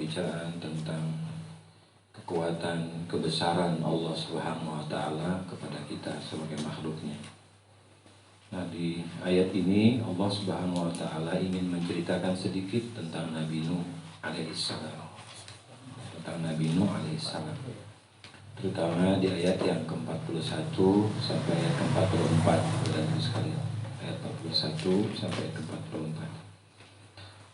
pembicaraan tentang kekuatan, kebesaran Allah Subhanahu wa Ta'ala kepada kita sebagai makhluknya. Nah, di ayat ini Allah Subhanahu wa Ta'ala ingin menceritakan sedikit tentang Nabi Nuh alaihissalam. Tentang Nabi Nuh alaihissalam, terutama di ayat yang ke-41 sampai ayat ke-44 dan sekalian. Ayat 41 sampai ayat ke-44.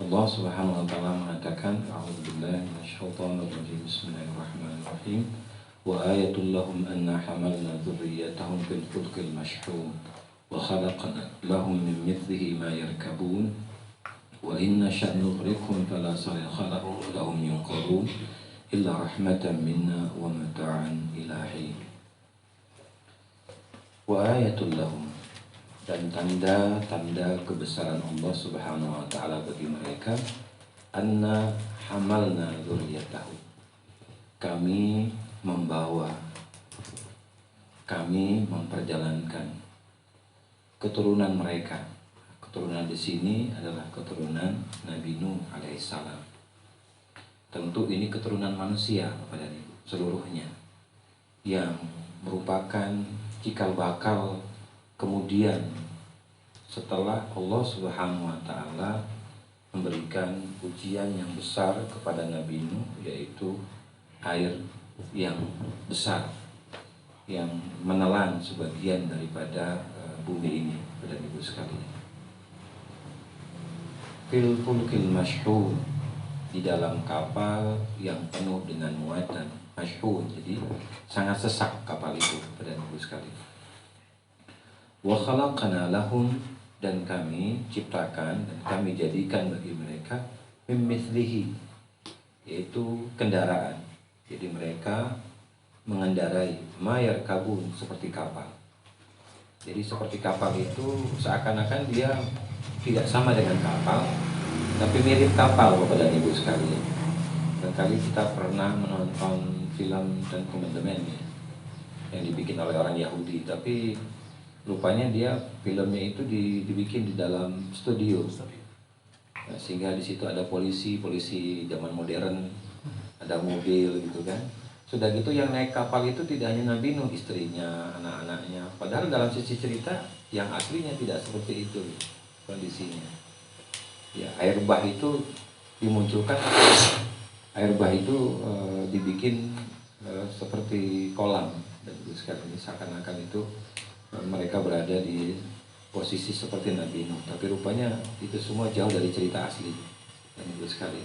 Allah Subhanahu wa Ta'ala mengatakan, A'udzubillahi minasyaitonir rajim. Bismillahirrahmanirrahim. Wa ayatul lahum anna hamalna dzurriyyatahum fil fulkil mashhun wa khalaqna lahum min mithlihi ma yarkabun wa inna sha' nughriqhum fala sarikha lahum yunqadun illa rahmatan minna wa mata'an ila hin. Wa ayatul lahum, dan tanda-tanda kebesaran Allah Subhanahu wa Ta'ala bagi mereka, anna hamalna dzurriyyatahu, kami membawa, kami memperjalankan keturunan mereka. Keturunan di sini adalah keturunan Nabi Nuh alaihissalam. Tentu ini keturunan manusia kepada seluruhnya, yang merupakan cikal bakal kemudian setelah Allah Subhanahu wa Ta'ala memberikan ujian yang besar kepada Nabi Nuh, yaitu air yang besar yang menelan sebagian daripada bumi ini, pada ibu sekalian. Fil fulkil mashhun, di dalam kapal yang penuh dengan muatan. Mashhun, jadi sangat sesak kapal itu, pada ibu sekalian. Wa khalaqna lahum, dan kami ciptakan dan kami jadikan bagi mereka mim mithlihi, yaitu kendaraan. Jadi mereka mengendarai ma yarkabun, seperti kapal. Jadi seperti kapal itu seakan-akan dia tidak sama dengan kapal, tapi mirip kapal Bapak dan Ibu sekalian. Barangkali kita pernah menonton film dan dokumen ya, yang dibikin oleh orang Yahudi, tapi rupanya dia filmnya itu dibikin di dalam studio. Nah, sehingga di situ ada polisi zaman modern, ada mobil gitu kan. Sudah gitu yang naik kapal itu tidak hanya Nabi Nuh, istrinya, anak-anaknya. Padahal dalam sisi cerita yang aslinya tidak seperti itu kondisinya. Ya, air bah itu dimunculkan, air bah itu dibikin seperti kolam, dan sekarang ini seakan-akan itu mereka berada di posisi seperti Nabi Nuh. Tapi rupanya itu semua jauh dari cerita asli, dan itu sekali.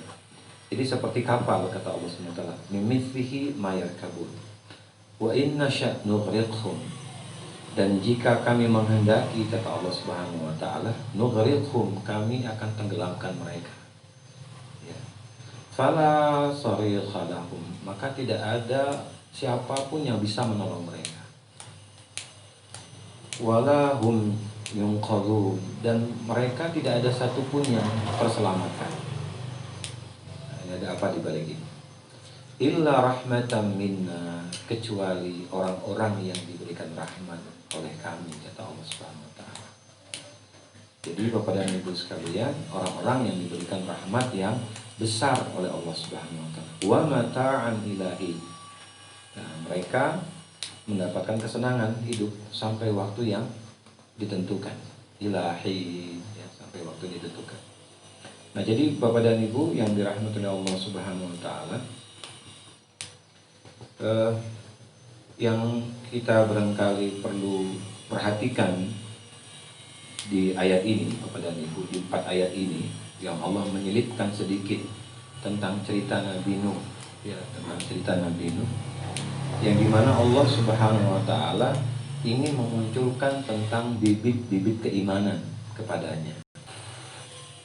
Jadi seperti kapal, kata Allah SWT, mimithlihi ma yarkabun wa inna sya' nughriqhum, dan jika kami menghendaki, kata Allah Subhanahu wa Ta'ala, nughriqhum, kami akan tenggelamkan mereka. Ya. Fala sarikha lahum, maka tidak ada siapapun yang bisa menolong mereka. Wala hum yunqadhun, dan mereka tidak ada satupun yang terselamatkan. Ada apa di balik ini? Illa rahmatan minna, kecuali orang-orang yang diberikan rahmat oleh kami, kata Allah Subhanahu wa Ta'ala. Jadi Bapak dan Ibu sekalian, orang-orang yang diberikan rahmat yang besar oleh Allah Subhanahu wa Ta'ala. Wa mata'an ilahi, nah, mereka mendapatkan kesenangan hidup sampai waktu yang ditentukan. Ilahi, ya, sampai waktu ditentukan. Nah, jadi Bapak dan Ibu yang dirahmati oleh Allah Subhanahu wa Ta'ala, yang kita barangkali perlu perhatikan di ayat ini, Bapak dan Ibu, di 4 ayat ini, yang Allah menyelipkan sedikit tentang cerita Nabi Nuh, ya, tentang cerita Nabi Nuh, yang dimana Allah Subhanahu wa Ta'ala ingin memunculkan tentang bibit-bibit keimanan kepadanya.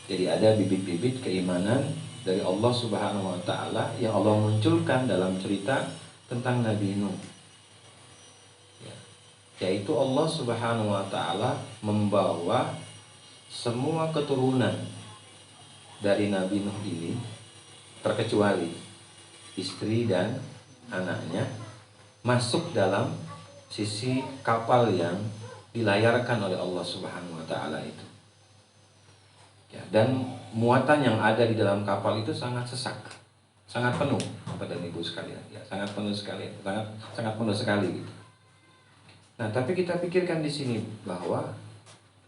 Jadi ada bibit-bibit keimanan dari Allah Subhanahu wa Ta'ala yang Allah munculkan dalam cerita tentang Nabi Nuh, ya, yaitu Allah Subhanahu wa Ta'ala membawa semua keturunan dari Nabi Nuh ini, terkecuali istri dan anaknya, masuk dalam sisi kapal yang dilayarkan oleh Allah Subhanahu wa Ta'ala itu. Ya, dan muatan yang ada di dalam kapal itu sangat sesak, sangat penuh, Bapak dan Ibu sekalian. Ya, sangat penuh sekali, sangat penuh sekali gitu. Nah, tapi kita pikirkan di sini bahwa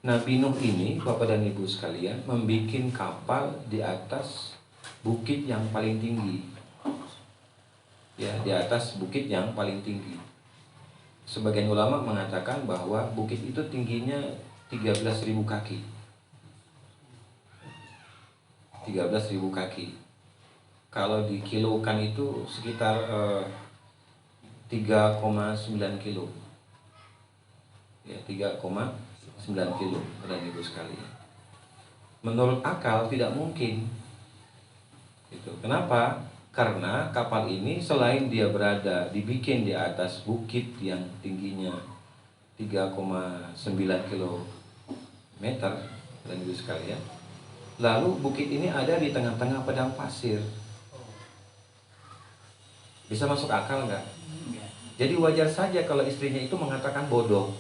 Nabi Nuh ini, Bapak dan Ibu sekalian, membuat kapal di atas bukit yang paling tinggi. Ya, di atas bukit yang paling tinggi. Sebagian ulama mengatakan bahwa bukit itu tingginya 13.000 kaki. 13.000 kaki. Kalau dikilokan itu sekitar 3,9 kilo. Ya, 3,9 kilo, dan Ibu sekalian. Menurut akal tidak mungkin. Gitu. Kenapa? Karena kapal ini selain dia dibikin di atas bukit yang tingginya 3,9 kilometer, dan Ibu sekalian, lalu bukit ini ada di tengah-tengah padang pasir. Bisa masuk akal nggak? Jadi wajar saja kalau istrinya itu mengatakan bodoh.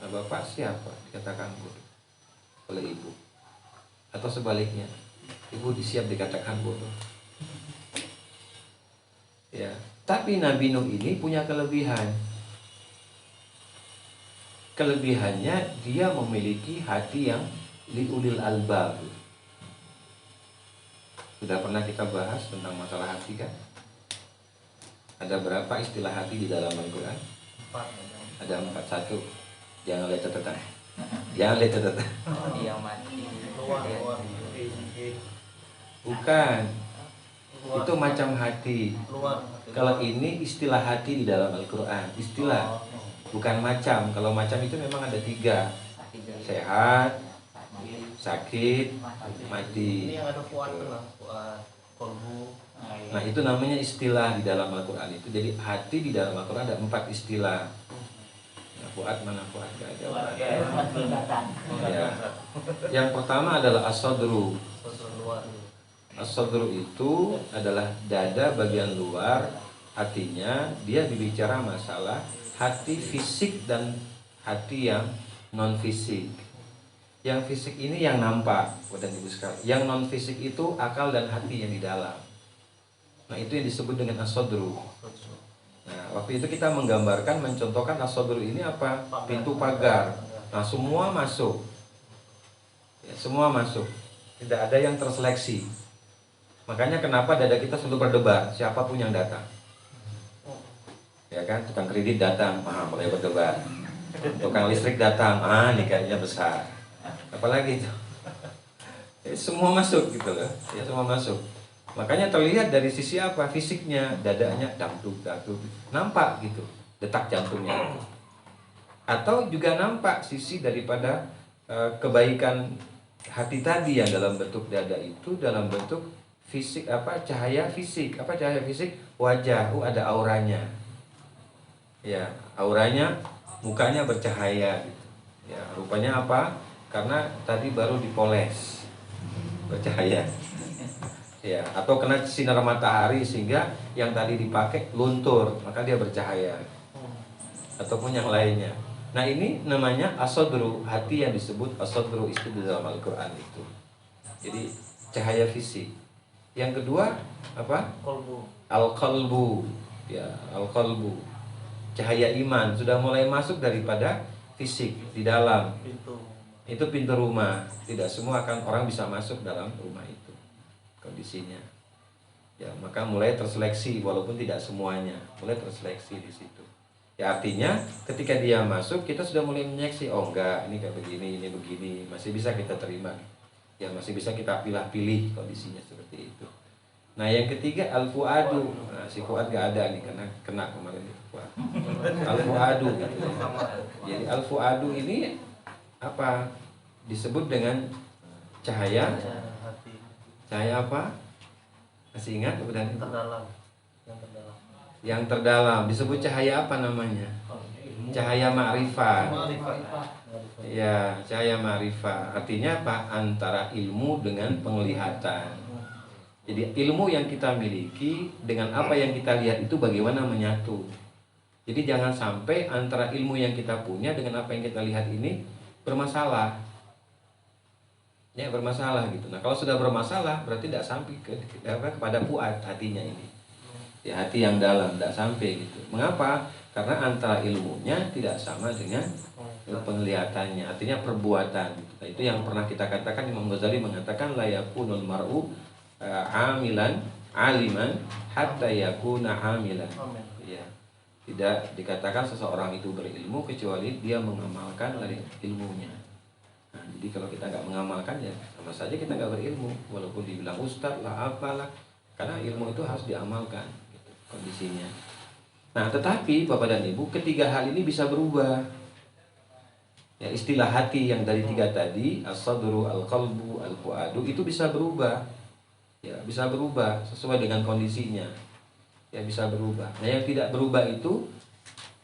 Nah, bapak siapa dikatakan bodoh oleh ibu? Atau sebaliknya, ibu siap dikatakan bodoh. Ya, tapi Nabi Nuh ini punya kelebihan. Kelebihannya dia memiliki hati yang liulil albab. Sudah pernah kita bahas tentang masalah hati kan? Ada berapa istilah hati di dalam Al-Quran? 4. Ada 4. 1. Jangan lihat catatan. Jangan lihat catatan. Bukan. Itu macam hati. Kalau ini istilah hati di dalam Al-Quran. Istilah. Bukan macam. Kalau macam itu memang ada 3. Sehat, sakit, mati. Ini yang ada kuat lah. Kolbu. Nah, itu namanya istilah di dalam Al-Quran itu. Jadi hati di dalam Al-Quran ada 4 istilah. Nah, fuad mana fuad? Gak ada. Ya. Yang pertama adalah as-sadru. As-sadru itu adalah dada bagian luar. Artinya dia berbicara masalah hati fisik dan hati yang non fisik. Yang fisik ini yang nampak, dan Ibu sekalian. Yang non fisik itu akal dan hati yang di dalam. Nah, itu yang disebut dengan as-sadru. Nah, waktu itu kita menggambarkan, mencontohkan as-sadru ini apa? Pintu pagar. Nah, semua masuk. Ya, semua masuk. Tidak ada yang terseleksi. Makanya kenapa dada kita selalu berdebar, siapapun yang datang. Ya kan, tukang kredit datang, mulai berdebar. Tukang listrik datang, ini kayaknya besar. Apalagi itu. Ya, semua masuk gitu loh. Ya, semua masuk. Makanya terlihat dari sisi apa? Fisiknya, dadanya dangdut. Nampak gitu, detak jantungnya. Atau juga nampak sisi daripada kebaikan hati tadi yang dalam bentuk dada itu dalam bentuk fisik cahaya fisik. Apa cahaya fisik? Wajah, ada auranya. Ya, auranya, mukanya bercahaya gitu. Ya, rupanya apa? Karena tadi baru dipoles. Bercahaya. Ya, atau kena sinar matahari sehingga yang tadi dipakai luntur, maka dia bercahaya. Ataupun yang lainnya. Nah, ini namanya as-sadru, hati yang disebut as-sadru itu di dalam Al-Qur'an itu. Jadi cahaya fisik. Yang kedua apa? Qalbu. Al-qalbu. Ya, al-qalbu. Cahaya iman sudah mulai masuk daripada fisik di dalam. Itu pintu rumah. Tidak semua kan orang bisa masuk dalam rumah itu. Kondisinya, ya maka mulai terseleksi walaupun tidak semuanya, mulai terseleksi di situ. Ya artinya ketika dia masuk kita sudah mulai menyeksi, oh enggak, ini kayak begini, ini begini, masih bisa kita terima. Ya masih bisa kita pilih-pilih kondisinya seperti itu. Nah yang ketiga al-fuadu. Nah, si fuad gak ada nih karena kena kemarin itu fuad. Al-fuadu gitu ya. Jadi al-fuadu ini apa? Disebut dengan cahaya. Cahaya apa? Masih ingat kemudian terdalam. Yang terdalam disebut cahaya apa namanya? Cahaya ma'rifat. Ya, cahaya ma'rifat. Artinya apa? Antara ilmu dengan penglihatan. Jadi ilmu yang kita miliki dengan apa yang kita lihat itu bagaimana menyatu. Jadi jangan sampai antara ilmu yang kita punya dengan apa yang kita lihat ini bermasalah. Ya, bermasalah gitu. Nah, kalau sudah bermasalah berarti tidak sampai kepada fuad hatinya ini. Ya, hati yang dalam tidak sampai gitu. Mengapa? Karena antara ilmunya tidak sama dengan penglihatannya, artinya perbuatan. Nah, itu yang pernah kita katakan, Imam Ghazali mengatakan la yakunul mar'u amilan aliman hatta yakuna amilan. Ya. Tidak dikatakan seseorang itu berilmu kecuali dia mengamalkan dari ilmunya. Nah, jadi kalau kita nggak mengamalkan ya sama saja kita nggak berilmu, walaupun dibilang ustadz lah apalah, karena ilmu itu harus diamalkan gitu, kondisinya. Nah, tetapi Bapak dan Ibu, ketiga hal ini bisa berubah. Ya, istilah hati yang dari tiga tadi, as-sadru, al-qalbu, al-fuadu, itu bisa berubah. Ya, bisa berubah sesuai dengan kondisinya. Ya, bisa berubah. Nah, yang tidak berubah itu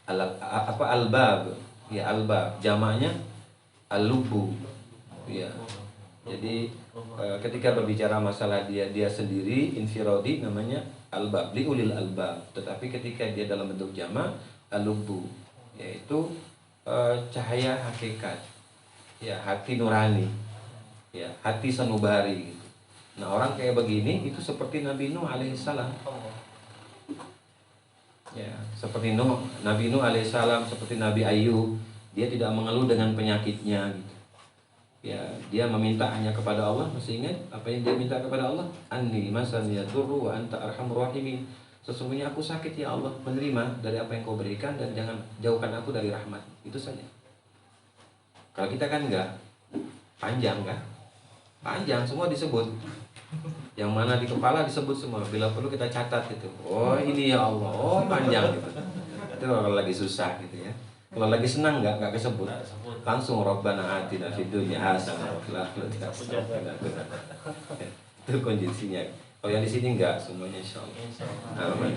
albab. Ya, albab. Jamaknya al-lubu. Ya. Jadi ketika berbicara masalah dia sendiri infiradi namanya albab, liulil albab. Tetapi ketika dia dalam bentuk jamak, al-lubu, yaitu cahaya hakikat, ya, hati nurani, ya, hati sanubari gitu. Nah, orang kayak begini itu seperti Nabi Nuh alaihissalam, ya, seperti Nabi Nuh alaihissalam, seperti Nabi Ayub, dia tidak mengeluh dengan penyakitnya gitu. Ya, dia meminta hanya kepada Allah. Masih ingat apa yang dia minta kepada Allah? Anni masaniya durru wa anta arhamur rahimin. Sesungguhnya aku sakit ya Allah, menerima dari apa yang kau berikan dan jangan jauhkan aku dari rahmat. Itu saja. Kalau kita kan enggak, panjang kan? Panjang, semua disebut. Yang mana di kepala disebut semua. Bila perlu kita catat gitu. Oh ini ya Allah, oh panjang gitu. Itu kalau lagi susah gitu ya. Kalau lagi senang enggak kesebut. Langsung Rabbana atina fid dunya hasanah wa fil akhirati hasanah. Itu kondisinya. Kalau yang di sini enggak, semuanya insyaallah. Amin.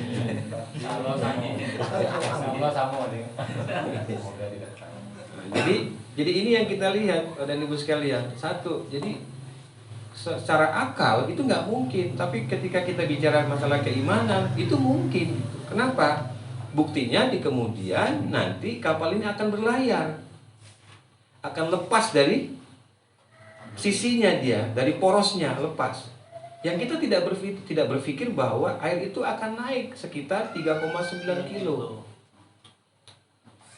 Jadi ini yang kita lihat dan Ibu sekalian. Satu, jadi secara akal itu nggak mungkin, tapi ketika kita bicara masalah keimanan itu mungkin. Kenapa? Buktinya di kemudian nanti kapal ini akan berlayar, akan lepas dari sisinya dia, dari porosnya lepas. Yang kita tidak berpikir bahwa air itu akan naik sekitar 3,9 kilo.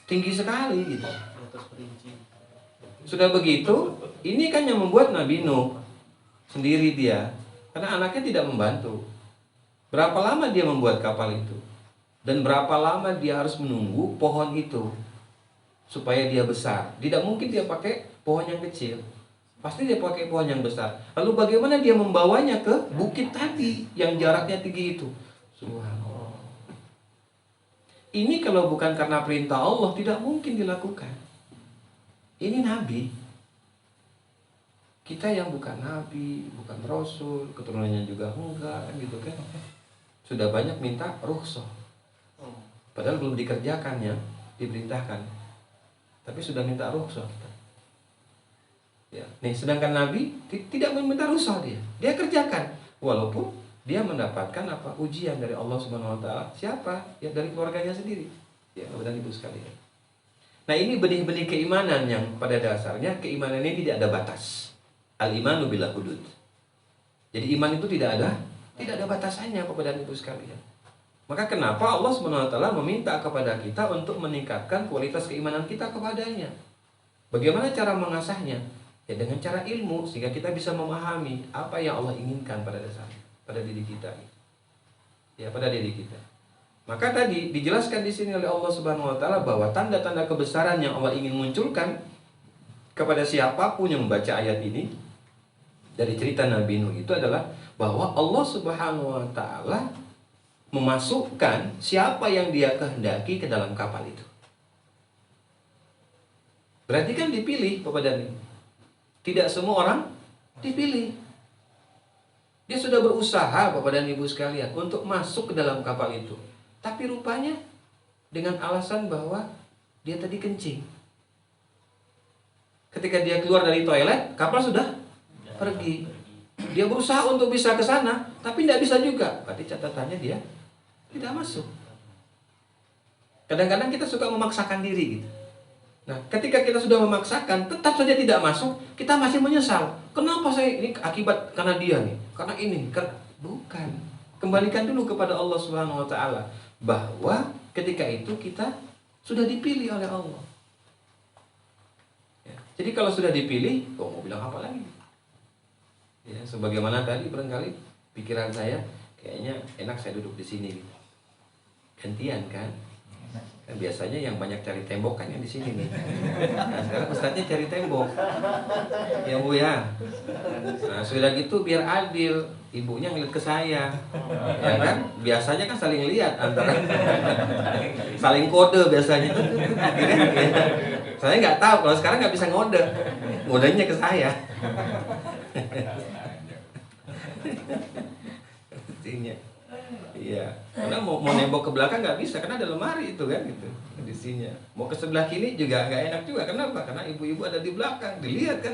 Tinggi sekali gitu. Sudah begitu, ini kan yang membuat Nabi Nuh sendiri dia, karena anaknya tidak membantu. Berapa lama dia membuat kapal itu? Dan berapa lama dia harus menunggu pohon itu supaya dia besar? Tidak mungkin dia pakai pohon yang kecil. Pasti dia pakai pohon yang besar. Lalu bagaimana dia membawanya ke bukit tadi yang jaraknya tinggi itu? Subhanallah. Ini kalau bukan karena perintah Allah tidak mungkin dilakukan. Ini Nabi. Kita yang bukan Nabi, bukan Rasul, keturunannya juga enggak, gitu kan? Sudah banyak minta rukhsah. Padahal belum dikerjakan ya, diperintahkan. Tapi sudah minta rukhsah. Ya, nih sedangkan Nabi tidak meminta rukhsah dia. Dia kerjakan walaupun dia mendapatkan apa? Ujian dari Allah Subhanahu wa taala. Siapa? Ya dari keluarganya sendiri. Ya, Bapak dan Ibu sekalian. Nah, ini benih-benih keimanan yang pada dasarnya keimanan ini tidak ada batas. Al-imanu bila hudud. Jadi iman itu tidak ada batasannya Bapak dan Ibu sekalian. Maka kenapa Allah Subhanahu wa taala meminta kepada kita untuk meningkatkan kualitas keimanan kita kepadanya? Bagaimana cara mengasahnya? Ya dengan cara ilmu, sehingga kita bisa memahami apa yang Allah inginkan pada dasarnya, pada diri kita. Ya, pada diri kita. Maka tadi dijelaskan di sini oleh Allah Subhanahu wa taala bahwa tanda-tanda kebesaran yang Allah ingin munculkan kepada siapapun yang membaca ayat ini dari cerita Nabi Nuh itu adalah bahwa Allah Subhanahu wa taala memasukkan siapa yang dia kehendaki ke dalam kapal itu. Berarti kan dipilih Bapak dan Ibu. Tidak semua orang dipilih. Dia sudah berusaha Bapak dan Ibu sekalian untuk masuk ke dalam kapal itu. Tapi rupanya dengan alasan bahwa dia tadi kencing. Ketika dia keluar dari toilet, kapal sudah pergi. Dia berusaha untuk bisa ke sana, tapi tidak bisa juga. Berarti catatannya dia tidak masuk. Kadang-kadang kita suka memaksakan diri gitu. Nah, ketika kita sudah memaksakan, tetap saja tidak masuk, kita masih menyesal. Kenapa saya ini akibat karena dia nih, karena ini, karena bukan. Kembalikan dulu kepada Allah Subhanahu wa taala bahwa ketika itu kita sudah dipilih oleh Allah. Ya. Jadi kalau sudah dipilih, kok mau bilang apa lagi? Ya, sebagaimana tadi barangkali pikiran saya kayaknya enak saya duduk di sini. Gantian kan? Kan biasanya yang banyak cari tembok kan yang di sini nih. Nah, sekarang ustadznya cari tembok, ya Bu ya. Nah sudah gitu biar adil, ibunya ngeliat ke saya, ya kan? Biasanya kan saling lihat antara saling kode biasanya. Saya nggak tahu kalau sekarang nggak bisa ngode, ngodenya ke saya. Artinya. Iya, karena mau nembok ke belakang nggak bisa karena ada lemari itu kan gitu kondisinya. Mau ke sebelah kiri juga nggak enak juga. Kenapa? Karena ibu-ibu ada di belakang, dilihat kan.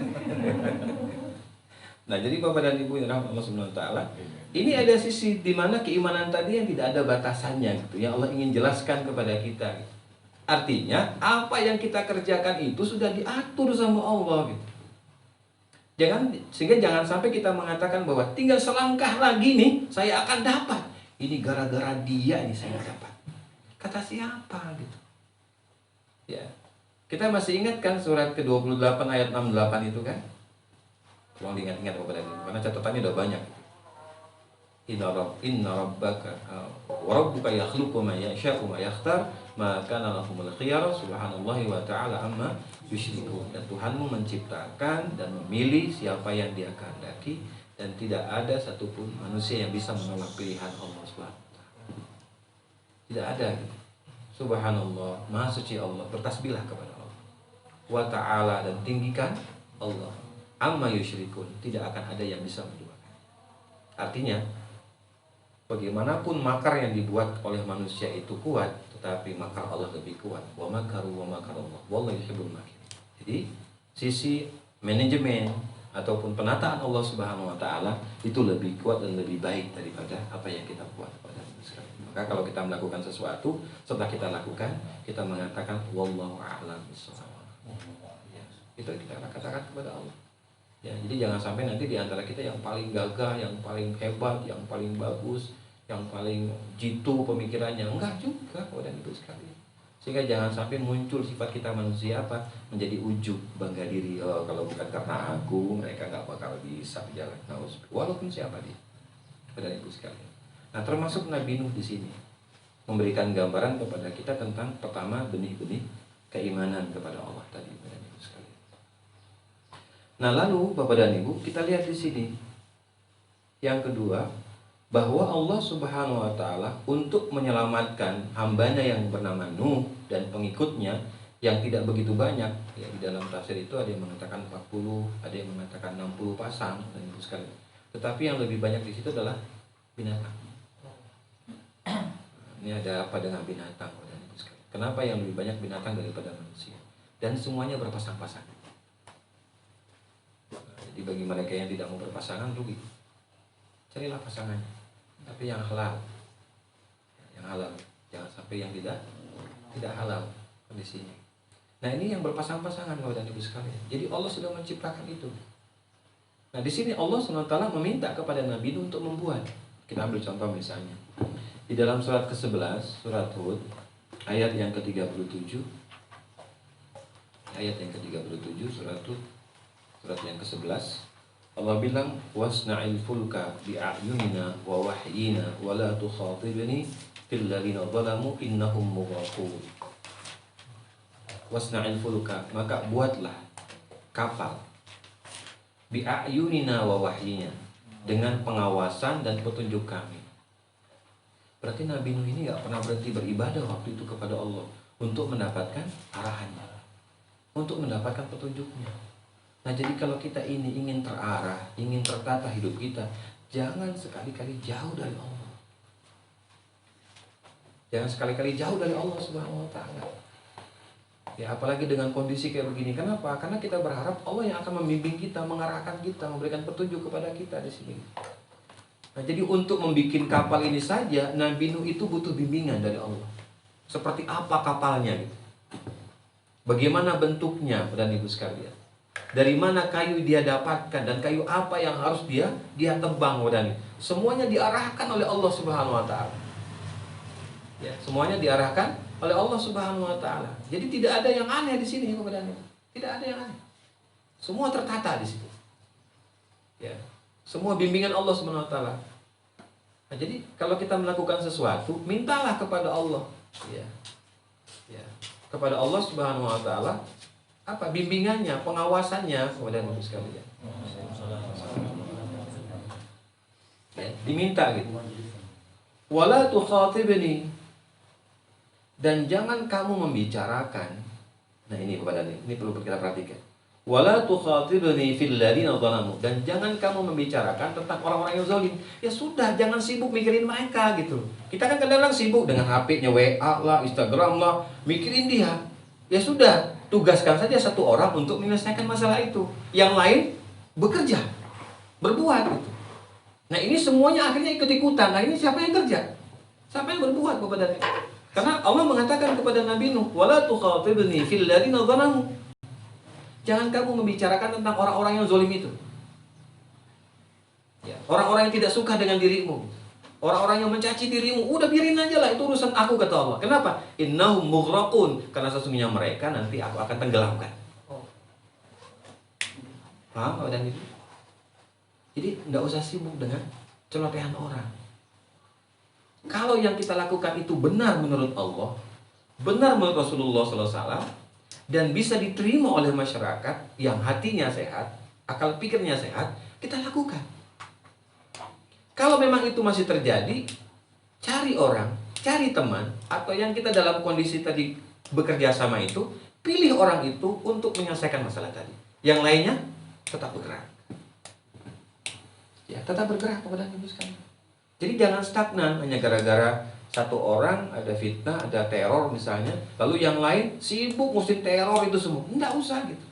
Nah, jadi Bapak dan Ibu yang rahmat Allah Subhanahu wa taala, ini ada sisi di mana keimanan tadi yang tidak ada batasannya gitu. Yang Allah ingin jelaskan kepada kita. Gitu. Artinya, apa yang kita kerjakan itu sudah diatur sama Allah gitu. Sehingga jangan sampai kita mengatakan bahwa tinggal selangkah lagi nih saya akan dapat. Ini gara-gara dia ini saya dapat. Kata siapa gitu. Ya. Kita masih ingat kan surat ke-28 ayat 68 itu kan? Tolong diingat-ingat kepada ini karena catatannya udah banyak. Inna rabbaka wa rabbuka yakhluqu ma yasha'u ma yakhtar ma kana lahumul khiyara subhanallahi wa ta'ala amma yusyrikun. Dan Tuhanmu menciptakan dan memilih siapa yang Dia kehendaki dan tidak ada satupun manusia yang bisa menolak pilihan Allah Subhanahu wa taala. Tidak ada gitu. Subhanallah, Maha suci Allah, bertasbihlah kepada Allah. Wa ta'ala, dan tinggikan Allah. Amma yusyrikun, tidak akan ada yang bisa menduakan. Artinya, bagaimanapun makar yang dibuat oleh manusia itu kuat, tetapi makar Allah lebih kuat. Wa makaru wa makarallah, wallahu yuhibbul makirin. Jadi, sisi manajemen ataupun penataan Allah Subhanahu wa taala itu lebih kuat dan lebih baik daripada apa yang kita buat pada sekarang. Maka kalau kita melakukan sesuatu, setelah kita lakukan, kita mengatakan wallahu a'lam bishawab. Ya, itu kita katakan kepada Allah. Ya, jadi jangan sampai nanti di antara kita yang paling gagah, yang paling hebat, yang paling bagus, yang paling jitu pemikirannya. Enggak juga, dan itu sekali. Sehingga jangan sampai muncul sifat kita manusia apa? Menjadi ujub, bangga diri. Oh, kalau bukan karena aku, mereka nggak bakal bisa jalan. Nah, walaupun siapa dia. Bapak Ibu sekalian. Nah, termasuk Nabi Nuh di sini memberikan gambaran kepada kita tentang pertama benih-benih keimanan kepada Allah tadi, Bapak Ibu sekalian. Nah, lalu Bapak dan Ibu, kita lihat di sini. Yang kedua, bahwa Allah Subhanahu wa taala untuk menyelamatkan hambanya yang bernama Nuh dan pengikutnya yang tidak begitu banyak, ya, di dalam tafsir itu ada yang mengatakan 40, ada yang mengatakan 60 pasang dan itu sekali. Tetapi yang lebih banyak di situ adalah binatang. Ini ada apa dengan binatang dan itu sekali. Kenapa yang lebih banyak binatang daripada manusia? Dan semuanya berpasang-pasang. Jadi bagi mereka yang tidak mau berpasangan rugi. Carilah pasangannya. Tapi yang halal, jangan sampai yang tidak halal kondisinya. Nah, ini yang berpasang-pasangan Bapak dan Ibu sekalian. Jadi Allah sudah menciptakan itu. Nah, di sini Allah SWT meminta kepada Nabi untuk membuat. Kita ambil contoh misalnya di dalam surat ke-11, surat Hud, ayat yang ke-37, surat Hud, surat yang ke-11. Allah bilang wasna'il fulka bi'ayunina wa wahyina wa la tukhatibni fil ladzina zalamu innahum mughraqun. Wasna'il fulka, maka buatlah kapal bi'ayunina wa wahyina, dengan pengawasan dan petunjuk kami. Berarti Nabi Nuh ini gak pernah berhenti beribadah waktu itu kepada Allah untuk mendapatkan arahannya, untuk mendapatkan petunjuknya. Nah, jadi kalau kita ini ingin terarah, ingin tertata hidup kita, jangan sekali-kali jauh dari Allah. Jangan sekali-kali jauh dari Allah Subhanahu wa taala. Ya, apalagi dengan kondisi kayak begini. Kenapa? Karena kita berharap Allah yang akan membimbing kita, mengarahkan kita, memberikan petunjuk kepada kita di sini. Nah, jadi untuk membuat kapal ini saja, Nabi Nuh itu butuh bimbingan dari Allah. Seperti apa kapalnya gitu. Bagaimana bentuknya, dan ibu sekalian? Dari mana kayu dia dapatkan dan kayu apa yang harus dia tebang, dan semuanya diarahkan oleh Allah Subhanahu wa taala. Ya, semuanya diarahkan oleh Allah Subhanahu wa taala. Jadi tidak ada yang aneh di sini, kepada tidak ada yang aneh. Semua tertata di situ. Ya. Semua bimbingan Allah Subhanahu wa taala. Nah, jadi kalau kita melakukan sesuatu, mintalah kepada Allah. Ya. Ya. Kepada Allah Subhanahu wa taala apa bimbingannya, pengawasannya, kepada Nabi sekalian. Ya, diminta gitu. Wala tukhatibni, dan jangan kamu membicarakan. Nah, ini kepada ini perlu kita perhatikan. Wala tukhatibni fil ladzina zalamu, dan jangan kamu membicarakan tentang orang-orang yang zalim. Ya sudah, jangan sibuk mikirin mereka gitu. Kita kan kadang-kadang sibuk dengan HP-nya, WA lah, Instagram lah, mikirin dia. Ya sudah, tugaskan saja satu orang untuk menyelesaikan masalah itu. Yang lain bekerja, berbuat gitu. Nah, ini semuanya akhirnya ikut-ikutan. Nah, ini siapa yang kerja? Siapa yang berbuat kepada dia? Karena Allah mengatakan kepada Nabi Nuh, "Wala tukhatibni fil ladzina zalamu." Jangan kamu membicarakan tentang orang-orang yang zalim itu. Ya, orang-orang yang tidak suka dengan dirimu. Orang-orang yang mencaci dirimu, udah biarin aja lah, itu urusan aku, kata Allah. Kenapa? Innahum mughraqun, karena sesungguhnya mereka nanti aku akan tenggelamkan. Paham dan itu? Jadi nggak usah sibuk dengan celotehan orang. Kalau yang kita lakukan itu benar menurut Allah, benar menurut Rasulullah SAW, dan bisa diterima oleh masyarakat yang hatinya sehat, akal pikirnya sehat, kita lakukan. Kalau memang itu masih terjadi, cari orang, cari teman, atau yang kita dalam kondisi tadi bekerja sama itu, pilih orang itu untuk menyelesaikan masalah tadi. Yang lainnya tetap bergerak. Ya, tetap bergerak kepada ibu sekalian. Jadi jangan stagnan hanya gara-gara satu orang ada fitnah, ada teror misalnya, lalu yang lain sibuk ngurusin teror itu semua. Enggak usah gitu.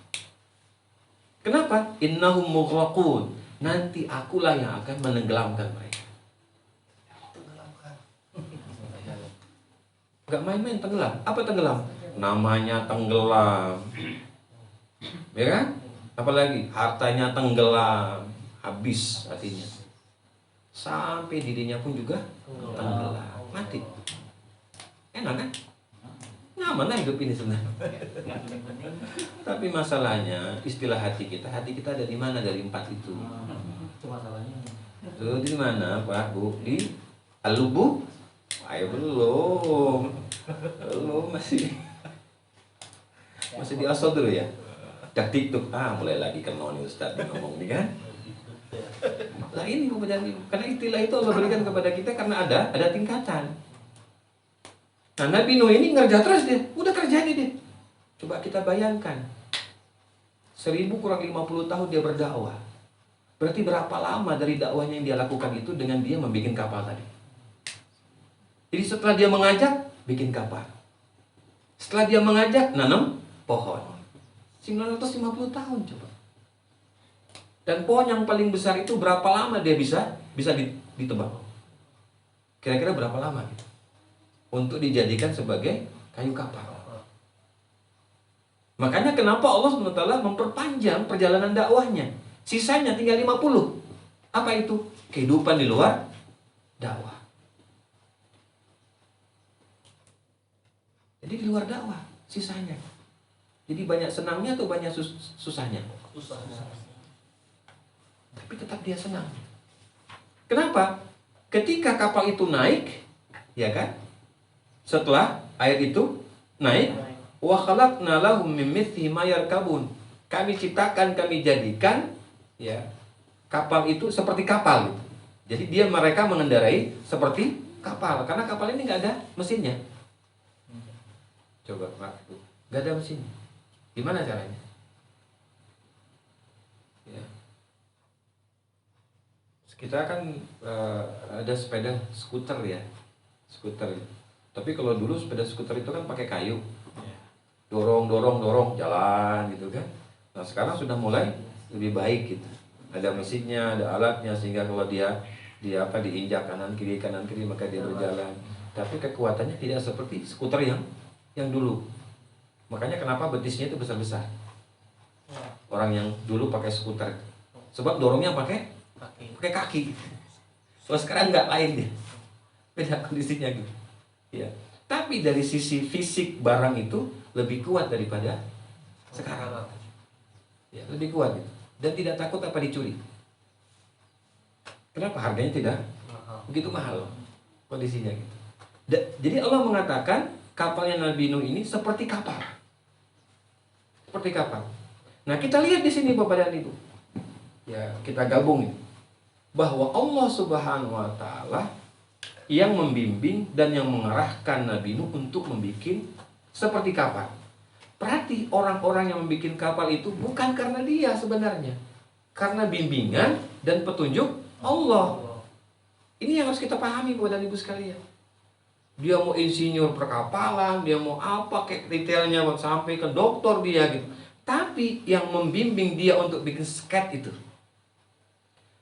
Kenapa? Innahum mughraqun. Nanti akulah yang akan menenggelamkan mereka. Gak main-main tenggelam. Apa tenggelam? Namanya tenggelam. Ya kan? Apalagi hartanya tenggelam, habis artinya. Sampai dirinya pun juga tenggelam, mati. Enak kan? Nyaman lah hidup ini sebenarnya. Tapi masalahnya istilah hati kita ada di mana dari empat itu? Itu masalahnya. Tuh di mana Pak Bu? Di Alubu? Ayo belum masih di asal dulu ya. Dah TikTok mulai lagi kenal nih Ustaz ngomong nih kan. Lah ini karena istilah itu Allah berikan kepada kita karena ada tingkatan. Nah, Nabi Nuh ini ngerja terus dia, udah kerjanya dia. Coba kita bayangkan, 1000 kurang 50 tahun dia berdakwah. Berarti berapa lama dari dakwahnya yang dia lakukan itu dengan dia membuat kapal tadi. Jadi setelah dia mengajak, bikin kapal. Setelah dia mengajak, nanam pohon. 950 tahun coba. Dan pohon yang paling besar itu berapa lama dia bisa ditebang? Kira-kira berapa lama gitu? Untuk dijadikan sebagai kayu kapal. Makanya kenapa Allah SWT memperpanjang perjalanan dakwahnya. Sisanya tinggal 50. Apa itu? Kehidupan di luar dakwah. Jadi di luar dakwah sisanya. Jadi banyak senangnya atau banyak susahnya? Susahnya. Tapi tetap dia senang. Kenapa? Ketika kapal itu naik, ya kan? Setelah air itu naik, wa khalaqna lahum min mithlihi ma yarkabun. Kami ciptakan, kami jadikan ya kapal itu seperti kapal gitu. Jadi mereka mengendarai seperti kapal karena kapal ini nggak ada mesinnya. Coba Pak, nggak ada mesinnya. Gimana caranya? Ya. Kita kan ada sepeda skuter ya, skuter. Tapi kalau dulu sepeda skuter itu kan pakai kayu, dorong jalan gitu kan. Nah sekarang sudah mulai lebih baik gitu. Ada mesinnya, ada alatnya sehingga kalau dia diinjak kanan kiri maka dia berjalan. Tapi kekuatannya tidak seperti skuter yang dulu. Makanya kenapa betisnya itu besar-besar. Ya, Orang yang dulu pakai skuter, sebab dorongnya pakai pakai kaki. Kalau sekarang nggak, lain dia, beda kondisinya gitu. Ya. Tapi dari sisi fisik barang itu lebih kuat daripada sekarang. Ya, lebih kuat gitu. Dan tidak takut apa dicuri. Kenapa harganya tidak mahal. begitu mahal kondisinya gitu. Jadi Allah mengatakan kapalnya Nabi Nuh ini seperti kapal. Seperti kapal. Nah, kita lihat di sini Bapak dan Ibu. Ya, kita gabung bahwa Allah Subhanahu wa taala yang membimbing dan yang mengarahkan Nabi Nuh untuk membuat seperti kapal. Berarti orang-orang yang membuat kapal itu bukan karena dia sebenarnya, karena bimbingan dan petunjuk Allah. Ini yang harus kita pahami Bapak dan Ibu sekalian. Dia mau insinyur perkapalan, dia mau apa kayak detailnya sampai ke doktor dia gitu. Tapi yang membimbing dia untuk bikin sket itu.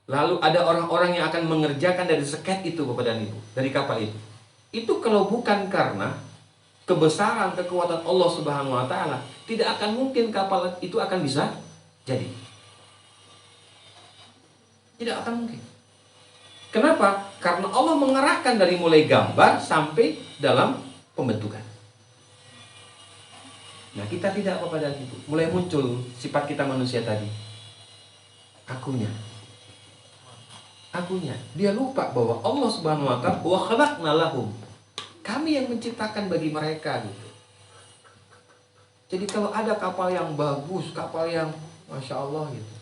Lalu ada orang-orang yang akan mengerjakan dari sket itu Bapak dan Ibu, dari kapal itu. Itu kalau bukan karena kebesaran kekuatan Allah Subhanahu wa taala, tidak akan mungkin kapal itu akan bisa jadi. Tidak akan mungkin. Kenapa? Karena Allah mengarahkan dari mulai gambar sampai dalam pembentukan. Nah, kita tidak Bapak dan Ibu. Mulai muncul sifat kita manusia tadi. Akunya. Dia lupa bahwa Allah Subhanahu wa taala wa khalaqna lahum. Kami yang menciptakan bagi mereka gitu. Jadi kalau ada kapal yang bagus, kapal yang Masya Allah gitu,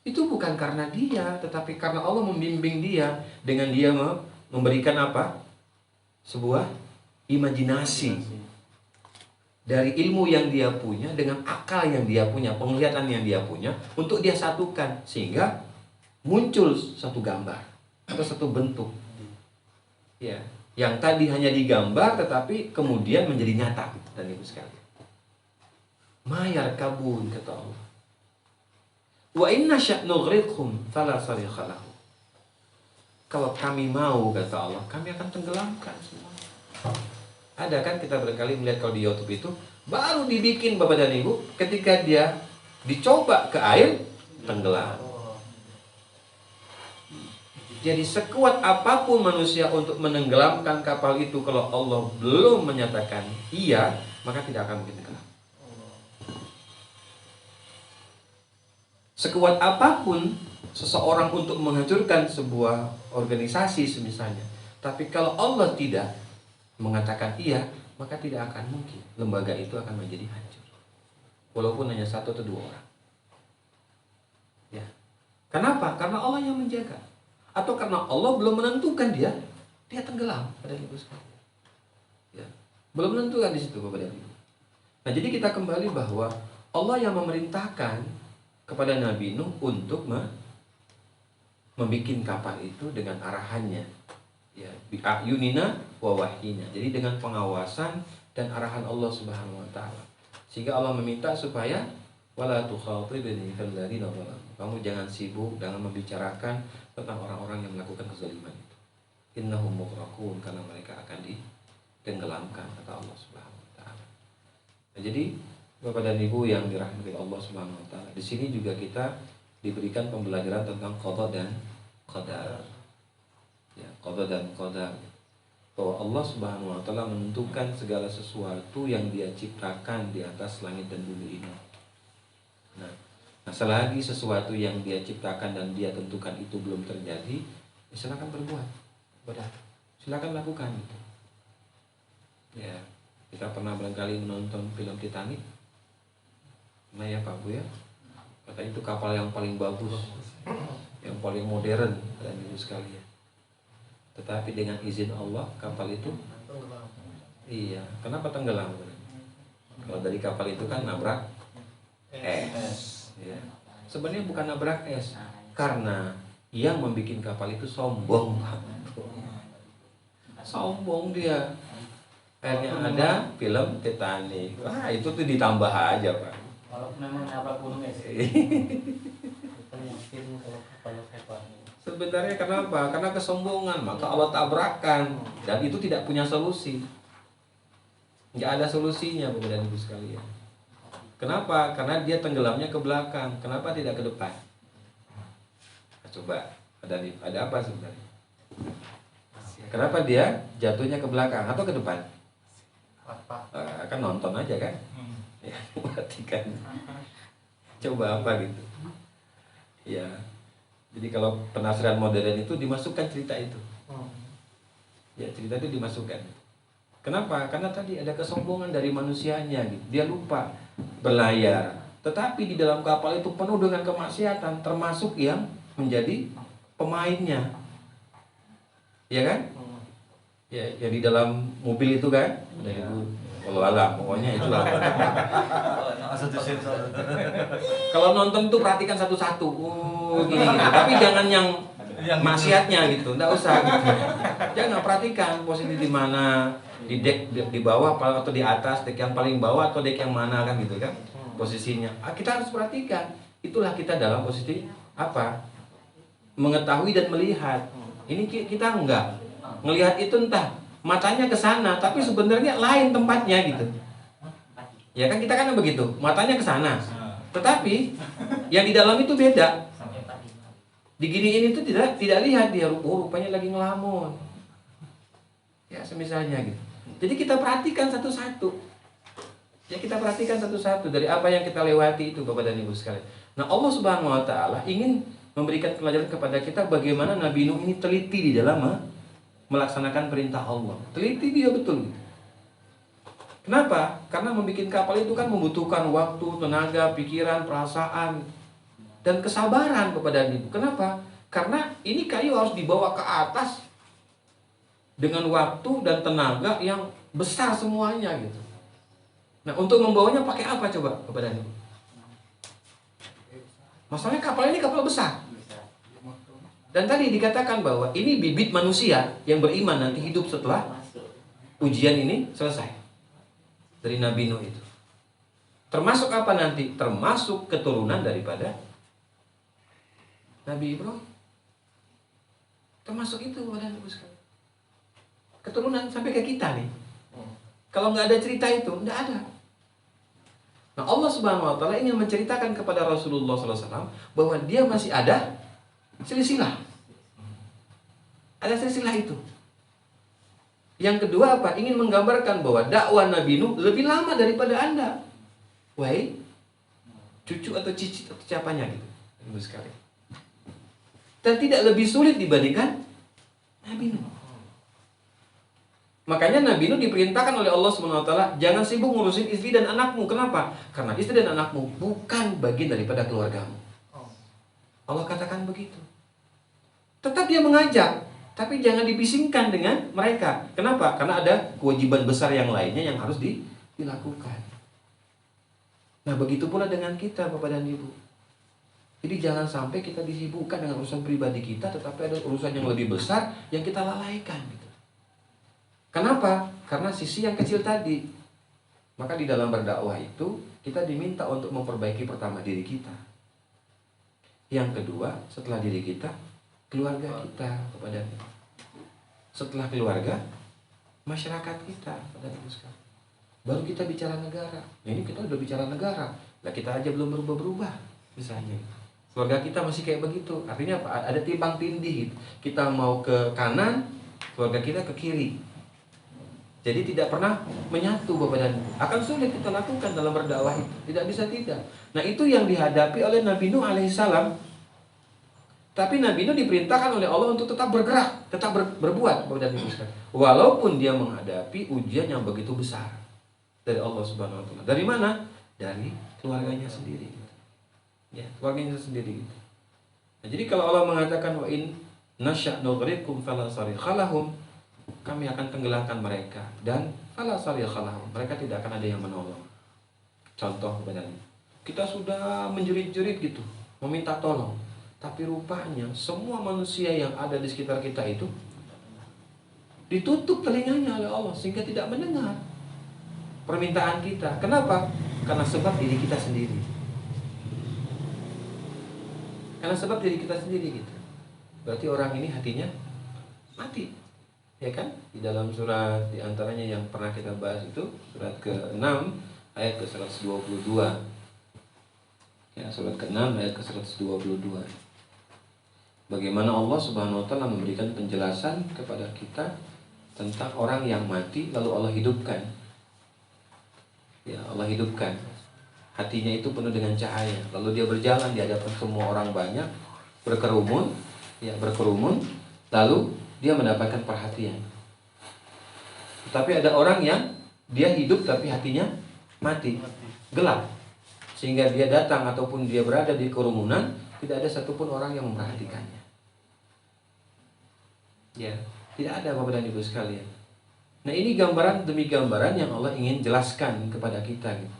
itu bukan karena dia, tetapi karena Allah membimbing dia dengan dia memberikan apa? Sebuah imajinasi dari ilmu yang dia punya dengan akal yang dia punya, penglihatan yang dia punya untuk dia satukan sehingga muncul satu gambar atau satu bentuk. Ya, yang tadi hanya digambar tetapi kemudian menjadi nyata dan Ibu sekalian. Mayar kabun kata Allah. Wa inna sya'nughriqhum fala sarikha lahu. Kalau kami mau kata Allah, kami akan tenggelamkan semua. Ada kan kita berkali melihat kalau di YouTube itu baru dibikin Bapak dan Ibu, ketika dia dicoba ke air tenggelam. Jadi sekuat apapun manusia untuk menenggelamkan kapal itu, kalau Allah belum menyatakan iya, maka tidak akan mungkin tenggelam. Sekuat apapun seseorang untuk menghancurkan sebuah organisasi semisalnya, tapi kalau Allah tidak mengatakan iya, maka tidak akan mungkin lembaga itu akan menjadi hancur. Walaupun hanya satu atau dua orang. Ya. Kenapa? Karena Allah yang menjaga. Atau karena Allah belum menentukan dia tenggelam pada Ibu sekalian. Ya. Belum menentukan di situ Bapak dan Ibu. Nah, jadi kita kembali bahwa Allah yang memerintahkan kepada Nabi Nuh untuk membuat kapal itu dengan arahannya, ya, bi'ayunina wa wahyina. Jadi dengan pengawasan dan arahan Allah Subhanahu wa taala. Sehingga Allah meminta supaya wala tukhatibni fil ladzina zalamu. Kamu jangan sibuk dengan membicarakan tentang orang-orang yang melakukan kezaliman itu. Innahum mughraqun, karena mereka akan ditenggelamkan kata Allah Subhanahu wa taala. Nah, jadi Bapak dan Ibu yang dirahmati Allah Subhanahu wa taala, di sini juga kita diberikan pembelajaran tentang qada dan qadar. Ya, qada dan qadar. Bahwa Allah Subhanahu wa taala menentukan segala sesuatu yang Dia ciptakan di atas langit dan bumi ini. Nah, selagi sesuatu yang Dia ciptakan dan Dia tentukan itu belum terjadi, ya silakan berbuat. Silakan lakukan itu. Ya, kita pernah barangkali menonton film Titanic. Nah ya Pak Bu ya, katanya itu kapal yang paling bagus, yang paling modern dan Ibu sekalian. Tetapi dengan izin Allah kapal itu, iya, kenapa tenggelam? Kalau dari kapal itu kan nabrak es. Ya. Sebenarnya bukan nabrak es, karena yang membuat kapal itu sombong. Sombong dia. Akhirnya ada film Titanic. Wah, itu tuh ditambah aja Pak. Kalau memang nabrak gunung es. Sebenarnya kenapa? Karena kesombongan, maka Allah tabrakan dan itu tidak punya solusi. Nggak ada solusinya Bapak dan Ibu sekalian. Kenapa? Karena dia tenggelamnya ke belakang. Kenapa tidak ke depan? Nah, coba, ada apa sebenarnya? Kenapa dia jatuhnya ke belakang atau ke depan? Kan nonton aja kan? Ya, perhatikan. Coba apa gitu? Ya, jadi kalau penafsiran modern itu dimasukkan cerita itu. Ya, cerita itu dimasukkan. Kenapa? Karena tadi ada kesombongan dari manusianya gitu. Dia lupa berlayar. Tetapi di dalam kapal itu penuh dengan kemaksiatan, termasuk yang menjadi pemainnya. Ya kan? Ya, ya di dalam mobil itu kan? Ada itu. Kalau alam, pokoknya itulah. Kalau nonton tuh perhatikan satu-satu. Gini. Tapi jangan yang maksiatnya gitu. Enggak usah gitu. Jangan, perhatikan posisi di mana, di dek di bawah atau di atas, dek yang paling bawah atau dek yang mana kan gitu kan posisinya. Kita harus perhatikan. Itulah kita dalam posisi apa? Mengetahui dan melihat. Ini kita enggak ngelihat itu, entah matanya ke sana tapi sebenarnya lain tempatnya gitu. Ya kan, kita kan begitu. Matanya ke sana. Tetapi yang di dalam itu beda. Diginiin itu tidak lihat dia, rupanya lagi ngelamun. Ya, semisalnya gitu. Jadi kita perhatikan satu-satu. Ya, kita perhatikan satu-satu dari apa yang kita lewati itu Bapak dan Ibu sekalian. Nah, Allah Subhanahu wa taala ingin memberikan pelajaran kepada kita bagaimana Nabi Nuh ini teliti di dalam melaksanakan perintah Allah. Teliti dia betul gitu. Kenapa? Karena membuat kapal itu kan membutuhkan waktu, tenaga, pikiran, perasaan, dan kesabaran Bapak dan Ibu. Kenapa? Karena ini kayu harus dibawa ke atas dengan waktu dan tenaga yang besar semuanya gitu. Nah, untuk membawanya pakai apa coba Bapak dan Ibu? Masalahnya kapal ini kapal besar. Dan tadi dikatakan bahwa ini bibit manusia yang beriman nanti hidup setelah ujian ini selesai. Dari Nabi Nuh itu. Termasuk apa nanti? Termasuk keturunan daripada Nabi Ibrahim. Termasuk itu Bapak dan Ibu sekalian. Keturunan sampai ke kita nih. Kalau nggak ada cerita itu, nggak ada. Nah, Allah Subhanahu wa taala ingin menceritakan kepada Rasulullah SAW bahwa dia masih ada silsilah. Ada silsilah itu. Yang kedua apa? Ingin menggambarkan bahwa dakwah Nabi Nuh lebih lama daripada Anda. Wahai cucu atau cicit atau siapanya gitu. Ibu sekalian. Dan tidak lebih sulit dibandingkan Nabi Nuh. Makanya Nabi Nuh diperintahkan oleh Allah Subhanahu wa taala, jangan sibuk ngurusin istri dan anakmu. Kenapa? Karena istri dan anakmu bukan bagian daripada keluargamu. Allah katakan begitu. Tetap dia mengajak, tapi jangan dibisingkan dengan mereka. Kenapa? Karena ada kewajiban besar yang lainnya yang harus dilakukan. Nah, begitu pula dengan kita Bapak dan Ibu. Jadi jangan sampai kita disibukkan dengan urusan pribadi kita, tetapi ada urusan yang lebih besar yang kita lalaikan gitu. Kenapa? Karena sisi yang kecil tadi. Maka di dalam berdakwah itu kita diminta untuk memperbaiki pertama diri kita. Yang kedua, setelah diri kita, keluarga kita kepada kita. Setelah keluarga, masyarakat kita kepada kita. Baru kita bicara negara. Nah, ini kita udah bicara negara. Lah kita aja belum berubah-berubah misalnya. Keluarga kita masih kayak begitu. Artinya apa? Ada timbang tindih gitu. Kita mau ke kanan, keluarga kita ke kiri. Jadi tidak pernah menyatu Bapak dan Ibu. Akan sulit kita lakukan dalam berdakwah itu. Tidak bisa tidak. Nah, itu yang dihadapi oleh Nabi Nuh alaihissalam. Tapi Nabi Nuh diperintahkan oleh Allah untuk tetap bergerak, tetap berbuat Bapak dan Ibu sekalian. Walaupun dia menghadapi ujian yang begitu besar dari Allah Subhanahu wa taala. Dari mana? Dari keluarganya sendiri. Ya, keluarganya sendiri. Nah, jadi kalau Allah mengatakan wa in nasya' nughriqhum fala sarikha lahum, kami akan tenggelamkan mereka dan fala sarikha lahum, mereka tidak akan ada yang menolong. Contoh kepada kita sudah menjerit-jerit gitu, meminta tolong, tapi rupanya semua manusia yang ada di sekitar kita itu ditutup telinganya oleh Allah sehingga tidak mendengar permintaan kita. Kenapa? Karena sebab diri kita sendiri. Karena sebab diri kita sendiri gitu. Berarti orang ini hatinya mati. Ya kan? Di dalam surat di antaranya yang pernah kita bahas itu surat ke-6 ayat ke-122. Ya, surat ke-6 ayat ke-122. Bagaimana Allah Subhanahu wa taala memberikan penjelasan kepada kita tentang orang yang mati lalu Allah hidupkan. Ya, Allah hidupkan. Hatinya itu penuh dengan cahaya. Lalu dia berjalan di hadapan semua orang banyak, berkerumun, lalu dia mendapatkan perhatian. Tapi ada orang yang dia hidup tapi hatinya mati, gelap. Sehingga dia datang ataupun dia berada di kerumunan, tidak ada satupun orang yang memperhatikannya. Ya, tidak ada Bapak dan Ibu sekalian. Nah, ini gambaran demi gambaran yang Allah ingin jelaskan kepada kita gitu.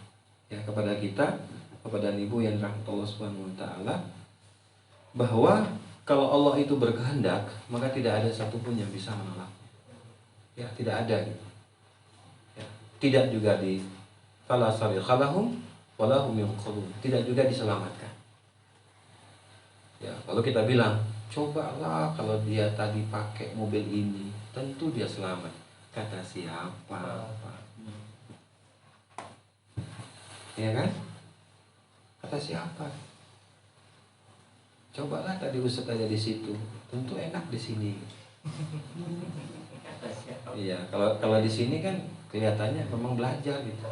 Ya, kepada kita, Bapak dan Ibu yang dirahmati Allah Subhanahu wa taala, bahwa kalau Allah itu berkehendak, maka tidak ada satupun yang bisa menolak. Ya, tidak ada gitu. Ya, tidak juga di fala sarikhalahum wala hum yunqadun. Tidak juga diselamatkan. Ya, kalau kita bilang, cobalah kalau dia tadi pakai mobil ini, tentu dia selamat. Kata siapa? Ya kan? Kata siapa? Cobalah tadi Ustaz aja di situ, tentu enak di sini. Iya, kalau di sini kan kelihatannya memang belajar gitu,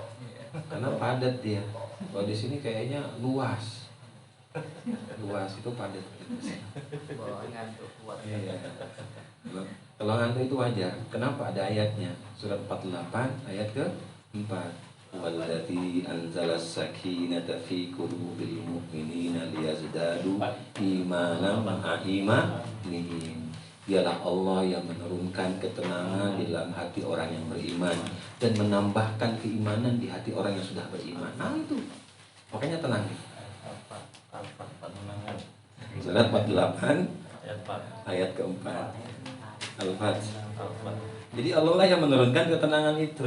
karena padat dia. Kalau di sini kayaknya luas itu padat. Iya. Kalau ngantuk itu wajar. Kenapa? Ada ayatnya. Surat 48 ayat ke-4. Wallati anzalas sakinata fi qulubil mu'minina liyazdadu imanan ma'a imanihim. Dialah Allah yang menurunkan ketenangan di dalam hati orang yang beriman dan menambahkan keimanan di hati orang yang sudah beriman. Nah itu. Makanya tenang. Surat 48 ayat ke-4. Al-Fatihah. Jadi Allah lah yang menurunkan ketenangan itu.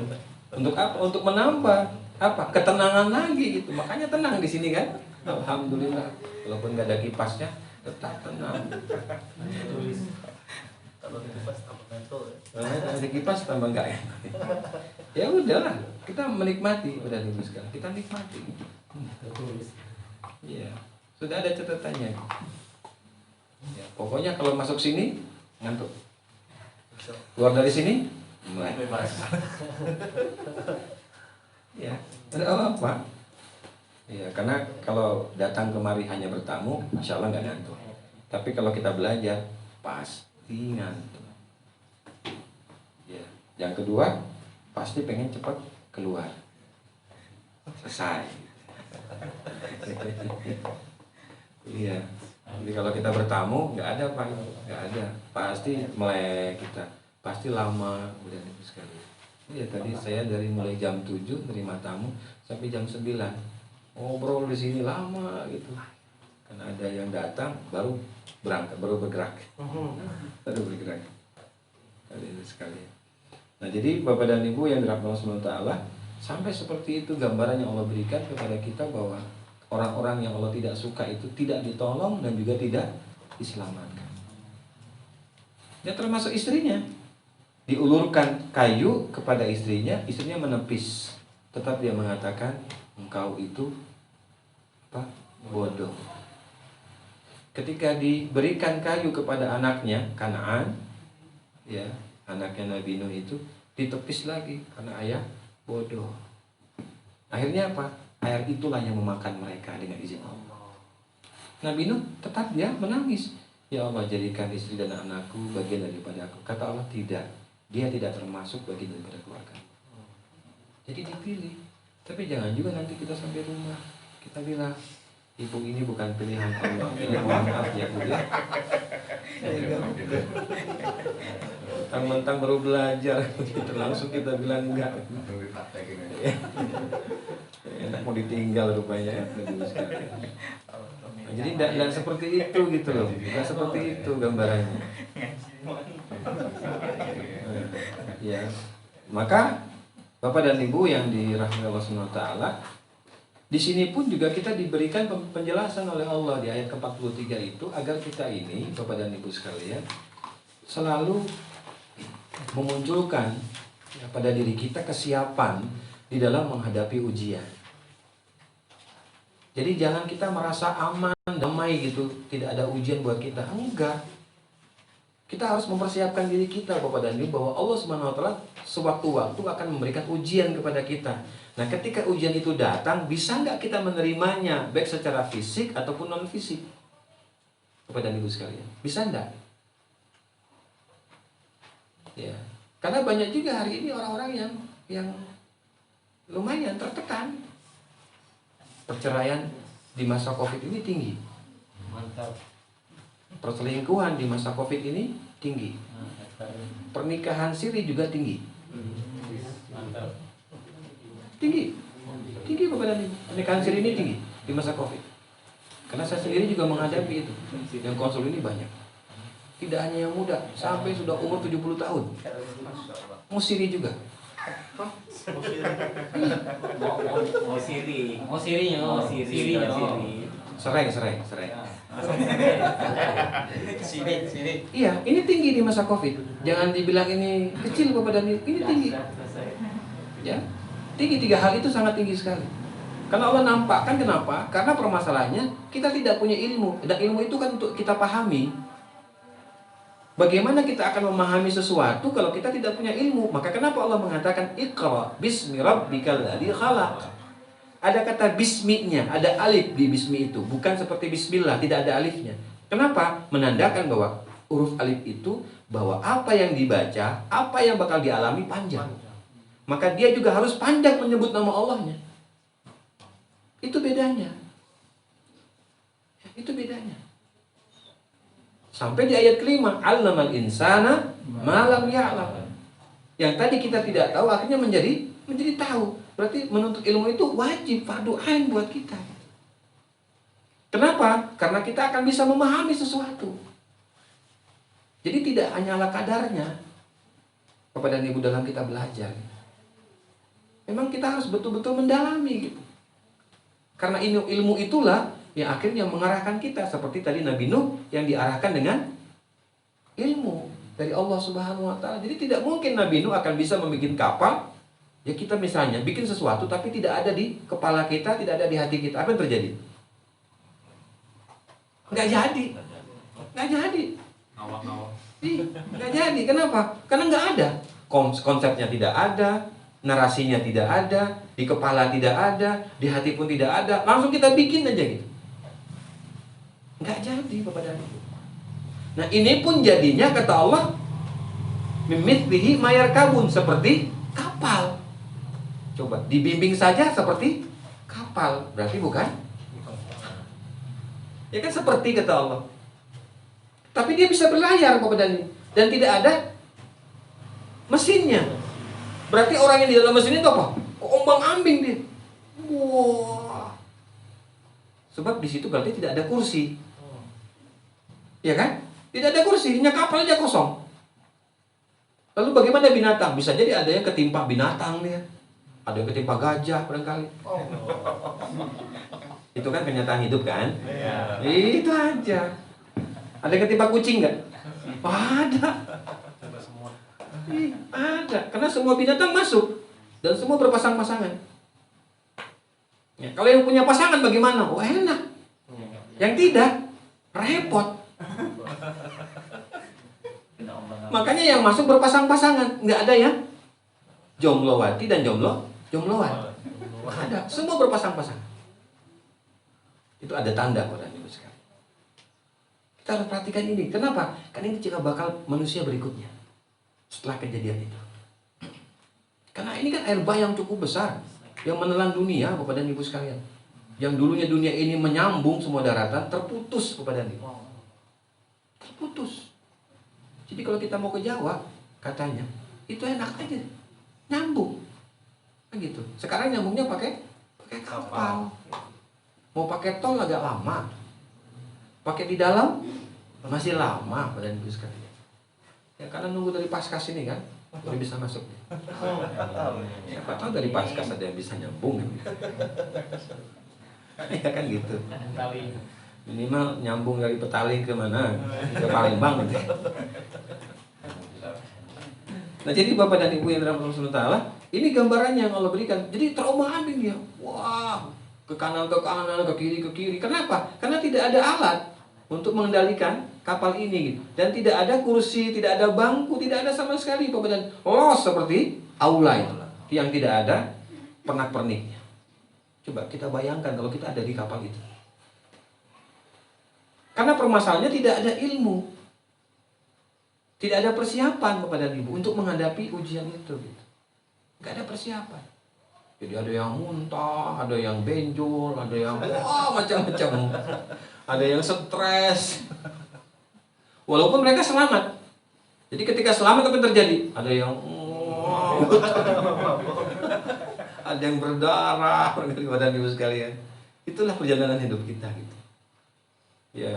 Untuk apa? Untuk menambah apa? Ketenangan lagi gitu. Makanya tenang di sini kan. Alhamdulillah. Walaupun nggak ada kipasnya, tetap tenang. Kalau kipas tambah ngantuk. Ada kipas tambah nggak ya? Ya udahlah, kita menikmati. Udah nih sekarang kita nikmati. Iya. Sudah ada catatannya. Ya, pokoknya kalau masuk sini ngantuk. Keluar dari sini mulai Bebas. Ya, ada apa? Ya, karena kalau datang kemari hanya bertamu, masya Allah nggak ngantuk. Tapi kalau kita belajar, pasti ngantuk. Ya, yang kedua, pasti pengen cepat keluar. Selesai. Iya. Jadi kalau kita bertamu nggak ada Pak, nggak ada. Pasti melek kita, pasti lama udah nih sekali. Iya tadi saya dari mulai jam 7 terima tamu sampai jam 9 ngobrol di sini lama gitu. Karena ada yang datang baru berangkat, baru bergerak. Baru bergerak. Kali ini sekali. Nah jadi Bapak dan Ibu yang dirahmati Allah Subhanahu wa taala, sampai seperti itu gambaran yang Allah berikan kepada kita bahwa orang-orang yang Allah tidak suka itu tidak ditolong dan juga tidak diselamatkan. Ya termasuk istrinya. Diulurkan kayu kepada istrinya menepis. Tetap dia mengatakan, engkau itu apa? Bodoh. Ketika diberikan kayu kepada anaknya, Kanaan, ya, anaknya Nabi Nuh itu ditepis lagi karena ayah bodoh. Akhirnya apa? Air itulah yang memakan mereka dengan izin Allah. Nabi Nuh tetap dia menangis. Ya Allah, jadikan istri dan anakku bagian daripada aku. Kata Allah, tidak. Dia tidak termasuk bagian daripada keluarga. Jadi dipilih. Tapi jangan juga nanti kita sampai rumah kita bilang, ibu ini bukan pilihan Allah. Mohon maaf ya Bu ya. Mentang-mentang baru belajar, kita langsung kita bilang enggak. Enak mau ditinggal rupanya. Nah, jadi tidak seperti itu gitu loh, tidak seperti itu gambarannya. Ya, maka Bapak dan Ibu yang dirahmati Allah Subhanahu wa taala, di sini pun juga kita diberikan penjelasan oleh Allah di ayat ke-43 itu agar kita ini Bapak dan Ibu sekalian selalu memunculkan ya, pada diri kita kesiapan di dalam menghadapi ujian. Jadi jangan kita merasa aman, damai gitu, tidak ada ujian buat kita. Enggak. Kita harus mempersiapkan diri kita Bapak dan Ibu bahwa Allah Subhanahu wa taala sewaktu-waktu akan memberikan ujian kepada kita. Nah, ketika ujian itu datang, bisa nggak kita menerimanya baik secara fisik ataupun non fisik? Bapak dan Ibu sekalian, bisa nggak? Ya, karena banyak juga hari ini orang-orang yang lumayan tertekan. Perceraian di masa Covid ini tinggi. Mantap. Perselingkuhan di masa Covid ini tinggi. Pernikahan siri juga tinggi. Mantap. Tinggi. Tinggi Bapak dan Ibu. Pernikahan siri ini tinggi di masa Covid. Karena saya sendiri juga menghadapi itu. Yang konsul ini banyak. Tidak hanya yang muda, sampai sudah umur 70 tahun. Mau siri juga. Mau sirinya. Serai. Sini. Iya, ini tinggi di masa Covid. Jangan dibilang ini kecil Bapak dan Ibu, ini tinggi. Ya, tinggi. 3 hal itu sangat tinggi sekali. Karena Allah nampakkan kenapa? Karena permasalahannya kita tidak punya ilmu. Dan ilmu itu kan untuk kita pahami. Bagaimana kita akan memahami sesuatu kalau kita tidak punya ilmu? Maka kenapa Allah mengatakan Iqra bismi rabbikal ladzi khalaq? Ada kata bisminya, ada alif di bismi itu, bukan seperti bismillah, tidak ada alifnya. Kenapa? Menandakan bahwa huruf alif itu bahwa apa yang dibaca, apa yang bakal dialami panjang. Maka dia juga harus panjang menyebut nama Allahnya. Itu bedanya. Itu bedanya. Sampai di ayat kelima, 'allamal insana ma lam ya'lam. Yang tadi kita tidak tahu akhirnya menjadi tahu. Berarti menuntut ilmu itu wajib, fardu ain buat kita. Kenapa? Karena kita akan bisa memahami sesuatu. Jadi tidak hanya ala kadarnya Bapak dan Ibu dalam kita belajar. Memang kita harus betul-betul mendalami gitu. Karena ilmu itulah yang akhirnya mengarahkan kita, seperti tadi Nabi Nuh yang diarahkan dengan ilmu dari Allah Subhanahu wa taala. Jadi tidak mungkin Nabi Nuh akan bisa membuat kapal. Ya kita misalnya bikin sesuatu tapi tidak ada di kepala kita, tidak ada di hati kita. Apa yang terjadi? Nggak jadi. Nggak jadi. Kenapa? Karena nggak ada. Konsepnya tidak ada, narasinya tidak ada, di kepala tidak ada, di hati pun tidak ada. Langsung kita bikin aja gitu. Nggak jadi Bapak dan Ibu. Nah ini pun jadinya kata Allah mimithlihi mayarkabun, seperti kapal. Coba dibimbing saja seperti kapal, berarti bukan? Ya kan seperti kata Allah. Tapi dia bisa berlayar Bapak dan Ibu, dan tidak ada mesinnya. Berarti orang yang di dalam mesin itu apa? Ombang-ambing dia. Wah. Sebab di situ berarti tidak ada kursi. Ya kan? Tidak ada kursi, hanya kapal aja kosong. Lalu bagaimana binatang? Bisa jadi ada yang ketimpa binatang dia. Ada yang ketimpa gajah barangkali. Itu kan kenyataan hidup kan? Itu aja. Ada yang ketimpa kucing nggak? Ada. Ada. Karena semua binatang masuk. Dan semua berpasang-pasangan. Ya, kalau yang punya pasangan bagaimana? Oh enak. Yang tidak, repot. Makanya yang masuk berpasang-pasangan, nggak ada yang jomblowati dan jombloan. Ada, semua berpasang-pasangan. Itu ada tanda pada Ibu sekalian. Kita harus perhatikan ini. Kenapa? Karena ini cikal bakal manusia berikutnya setelah kejadian itu. Karena ini kan air bah yang cukup besar yang menelan dunia, Bapak dan Ibu sekalian. Yang dulunya dunia ini menyambung semua daratan, terputus Bapak dan Ibu. Terputus. Jadi kalau kita mau ke Jawa, katanya itu enak aja, nyambung, gitu. Sekarang nyambungnya pakai kapal. Mau pakai tol agak lama, pakai di dalam masih lama, badan Ibu sekalian. Ya karena nunggu dari Paskas ini kan, baru bisa masuk. Siapa tahu dari Paskas ada yang bisa nyambung. Ya kan gitu. Minimal nyambung dari Petaling ke mana? Ke Palembang gitu. Nah jadi Bapak dan Ibu yang dirahmati Allah Taala, ini gambarannya yang Allah berikan. Jadi trauma ambing dia. Wah, ke kanan, ke kiri. Kenapa? Karena tidak ada alat untuk mengendalikan kapal ini gitu. Dan tidak ada kursi, tidak ada bangku, tidak ada sama sekali Bapak dan seperti aula itu yang tidak ada pernak-perniknya. Coba kita bayangkan kalau kita ada di kapal itu. Karena permasalahannya tidak ada ilmu, tidak ada persiapan Bapak dan Ibu untuk menghadapi ujian itu gitu. Gak ada persiapan. Jadi ada yang muntah, ada yang benjol, ada yang macam-macam. Ada yang stres. Walaupun mereka selamat. Jadi ketika selamat apa yang terjadi? Ada yang ada yang berdarah, Bapak dan Ibu sekalian. Itulah perjalanan hidup kita gitu. Ya.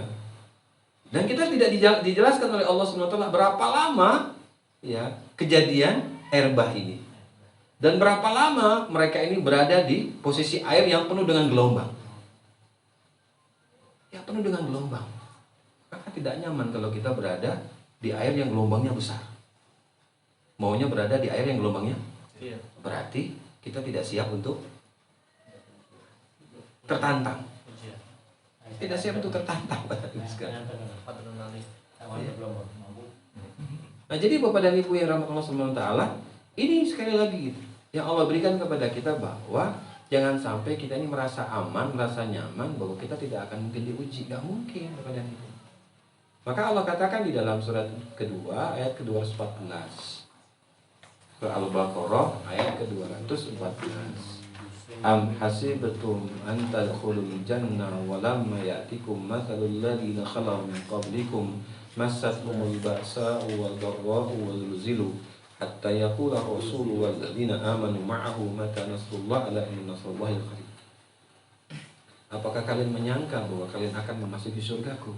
Dan kita tidak dijelaskan oleh Allah SWT berapa lama ya kejadian air bah ini. Dan berapa lama mereka ini berada di posisi air yang penuh dengan gelombang. Ya penuh dengan gelombang. Maka tidak nyaman kalau kita berada di air yang gelombangnya besar. Maunya berada di air yang gelombangnya berarti kita tidak siap untuk tertantang. Tidak siap untuk tertantang. Nah jadi Bapak dan Ibu yang rahmat Allah SWT, ini sekali lagi gitu, yang Allah berikan kepada kita bahwa jangan sampai kita ini merasa aman, merasa nyaman bahwa kita tidak akan mungkin diuji. Gak mungkin Bapak dan Ibu. Maka Allah katakan di dalam surat kedua ayat ke-214, surah Al-Baqarah ayat ke-214. Am hasibtum an tadkhulul jannah wa lamma ya'tikum mathalul ladzina khalaw min qablikum massathumul ba'sa'u wad dharra'u wa zulzilu hatta yaqula rasulu wal ladzina amanu ma'ahu mata nasrullah ala inna nasrullahi qarib. Apakah kalian menyangka bahwa kalian akan memasuki surgaku?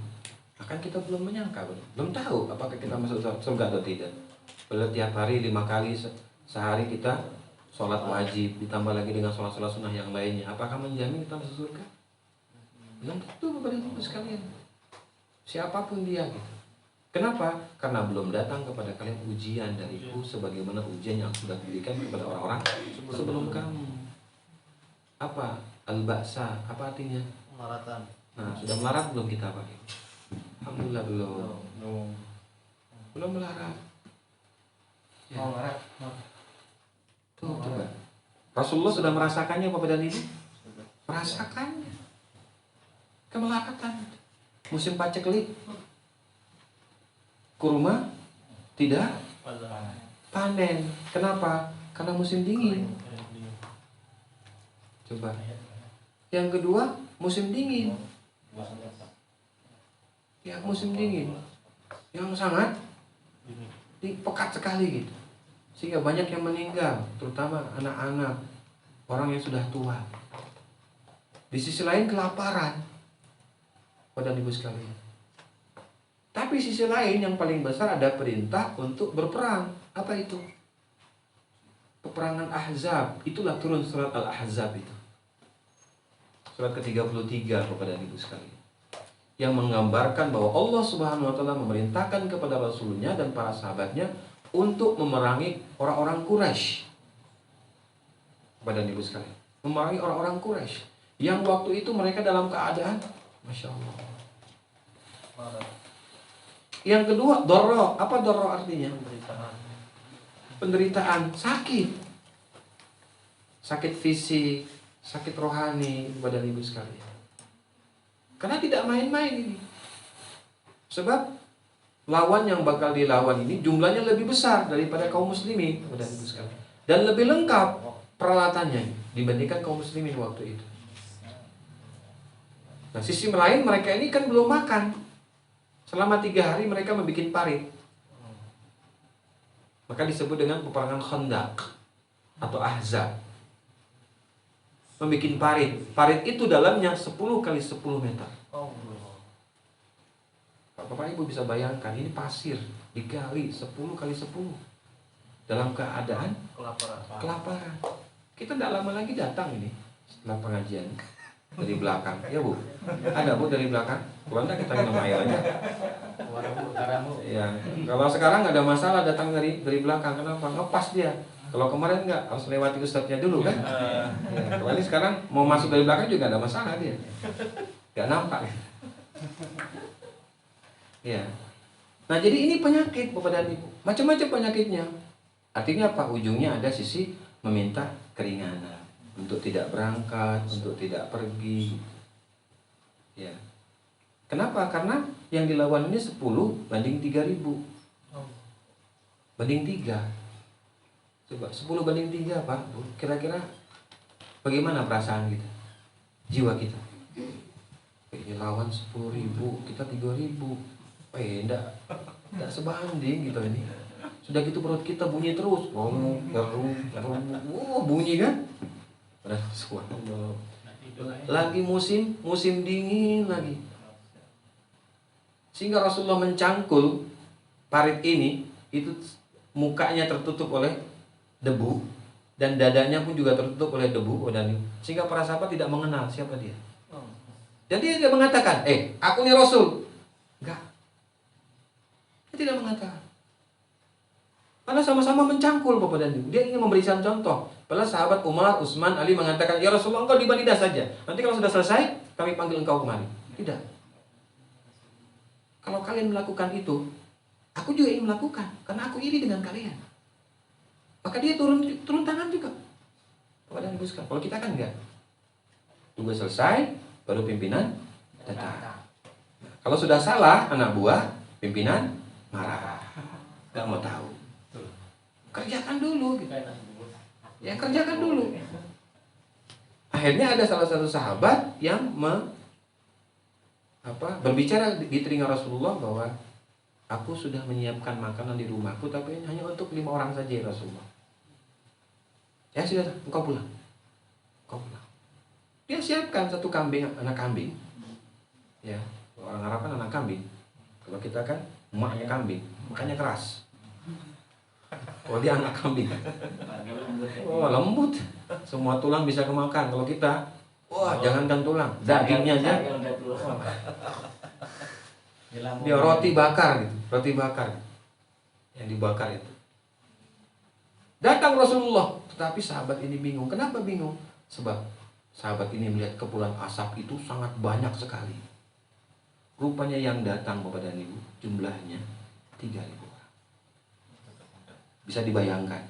Akan kita belum menyangka, belum tahu apakah kita masuk surga atau tidak. Padahal tiap hari 5 kali sehari kita sholat wajib, ditambah lagi dengan sholat-sholat sunnah yang lainnya. Apakah menjamin kita masuk surga? Belum tentu Bapak dan Ibu sekalian. Siapapun dia gitu. Kenapa? Karena belum datang kepada kalian ujian dariku sebagaimana ujian yang sudah diberikan kepada orang-orang sebelum kamu. Apa? Al-ba'sa. Apa artinya? Maratan. Nah, sudah melarat belum kita Pak? Alhamdulillah belum. Belum melarat. Ya. Tuh, coba. Rasulullah sudah merasakannya Bapak dan Ibu? Merasakannya. Kemelaratan. Musim paceklik. Kurma tidak panen. Kenapa? Karena musim dingin. Coba. Yang kedua, musim dingin. Ya, musim dingin. Yang sangat pekat sekali gitu. Sehingga banyak yang meninggal, terutama anak-anak, orang yang sudah tua. Di sisi lain kelaparan, Bapak dan Ibu sekalian. Tapi sisi lain yang paling besar ada perintah untuk berperang. Apa itu? Peperangan Ahzab. Itulah turun surat Al-Ahzab itu. Surat ke-33 Bapak dan Ibu sekalian. Yang menggambarkan bahwa Allah Subhanahu wa taala memerintahkan kepada Rasulnya dan para sahabatnya untuk memerangi orang-orang Quraisy. Bapak dan Ibu sekalian, memerangi orang-orang Quraisy yang waktu itu mereka dalam keadaan Masya Allah. Yang kedua, dorro. Apa dorro artinya? Penderitaan, sakit. Sakit fisik, sakit rohani, Bapak dan Ibu sekalian. Karena tidak main-main ini. Sebab lawan yang bakal dilawan ini jumlahnya lebih besar daripada kaum muslimin dan lebih lengkap peralatannya dibandingkan kaum muslimin waktu itu. Nah sisi lain mereka ini kan belum makan selama 3 hari, mereka membuat parit, maka disebut dengan peperangan Khandaq atau Ahzab. Membuat parit itu dalamnya 10 kali 10 meter. Bapak Ibu bisa bayangkan, ini pasir digali 10 kali 10 dalam keadaan kelaparan. Kita tidak lama lagi datang ini setelah pengajian. dari belakang. Ya Bu, ada Bu dari belakang. Kalau enggak kita minum air aja. Ya, kalau sekarang ada masalah datang dari belakang, kenapa? Ngepas dia. Kalau kemarin enggak, harus lewati ustadznya dulu kan? Ya, kalau ini sekarang mau masuk dari belakang juga ada masalah dia. Gak nampak. Ya. Nah, jadi ini penyakit Bapak dan Ibu. Macam-macam penyakitnya. Artinya apa? Ujungnya ada sisi meminta keringanan untuk tidak berangkat, untuk tidak pergi. Ya. Kenapa? Karena yang dilawan ini 10 banding 3.000. Banding 3. Coba 10 banding 3 Pak. Kira-kira bagaimana perasaan kita? Jiwa kita. Ini lawan 10.000, kita 3.000. Enggak sebanding gitu ini. Sudah gitu perut kita bunyi terus. Bunyi kan? Lagi musim dingin lagi. Sehingga Rasulullah mencangkul parit ini, itu mukanya tertutup oleh debu dan dadanya pun juga tertutup oleh debu, sehingga para sahabat tidak mengenal siapa dia. Jadi dia mengatakan, aku ini Rasul. Enggak. Dia tidak mengatakan. Karena sama-sama mencangkul Bapak dan Ibu. Dia ingin memberikan contoh. Padahal sahabat Umar, Utsman, Ali mengatakan, ya Rasulullah engkau di Madinah saja. Nanti kalau sudah selesai, kami panggil engkau kemari. Tidak. Kalau kalian melakukan itu, aku juga ingin melakukan. Karena aku iri dengan kalian. Maka dia turun tangan juga. Bapak dan Ibu sekalian. Kalau kita kan enggak. Tunggu selesai, baru pimpinan datang. Kalau sudah salah, anak buah, pimpinan marah. Gak mau tahu. Kerjakan dulu gitu. Ya kerjakan dulu. Akhirnya ada salah satu sahabat yang berbicara di telinga Rasulullah bahwa aku sudah menyiapkan makanan di rumahku, tapi hanya untuk 5 orang saja ya Rasulullah. Ya sudah, engkau pulang. Dia siapkan satu anak kambing. Ya, orang Arab kan anak kambing. Kalau kita kan emaknya kambing, makanya keras. Kalau dia anak kambing, lembut, semua tulang bisa kemakan. Kalau kita, jangankan tulang, dagingnya aja. Dia roti bakar yang dibakar itu. Datang Rasulullah, tetapi sahabat ini bingung. Kenapa bingung? Sebab sahabat ini melihat kepulan asap itu sangat banyak sekali. Rupanya yang datang Bapak dan Ibu jumlahnya 3.000 orang. Bisa dibayangkan.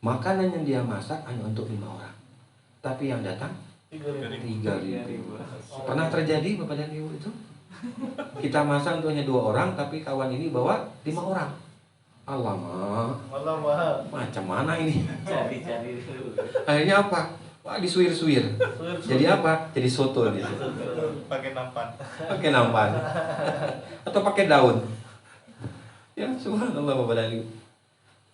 Makanan yang dia masak hanya untuk 5 orang. Tapi yang datang 3.000. Pernah terjadi Bapak dan Ibu itu? Kita masak untuk hanya 2 orang, tapi kawan ini bawa 5 orang. Alamak. Macam mana ini? Cari Akhirnya apa? Wah, disuir-suir. Jadi apa? Jadi soto dia. Pakai nampan. Atau pakai daun. Ya, subhanallah Bapak dan Ibu.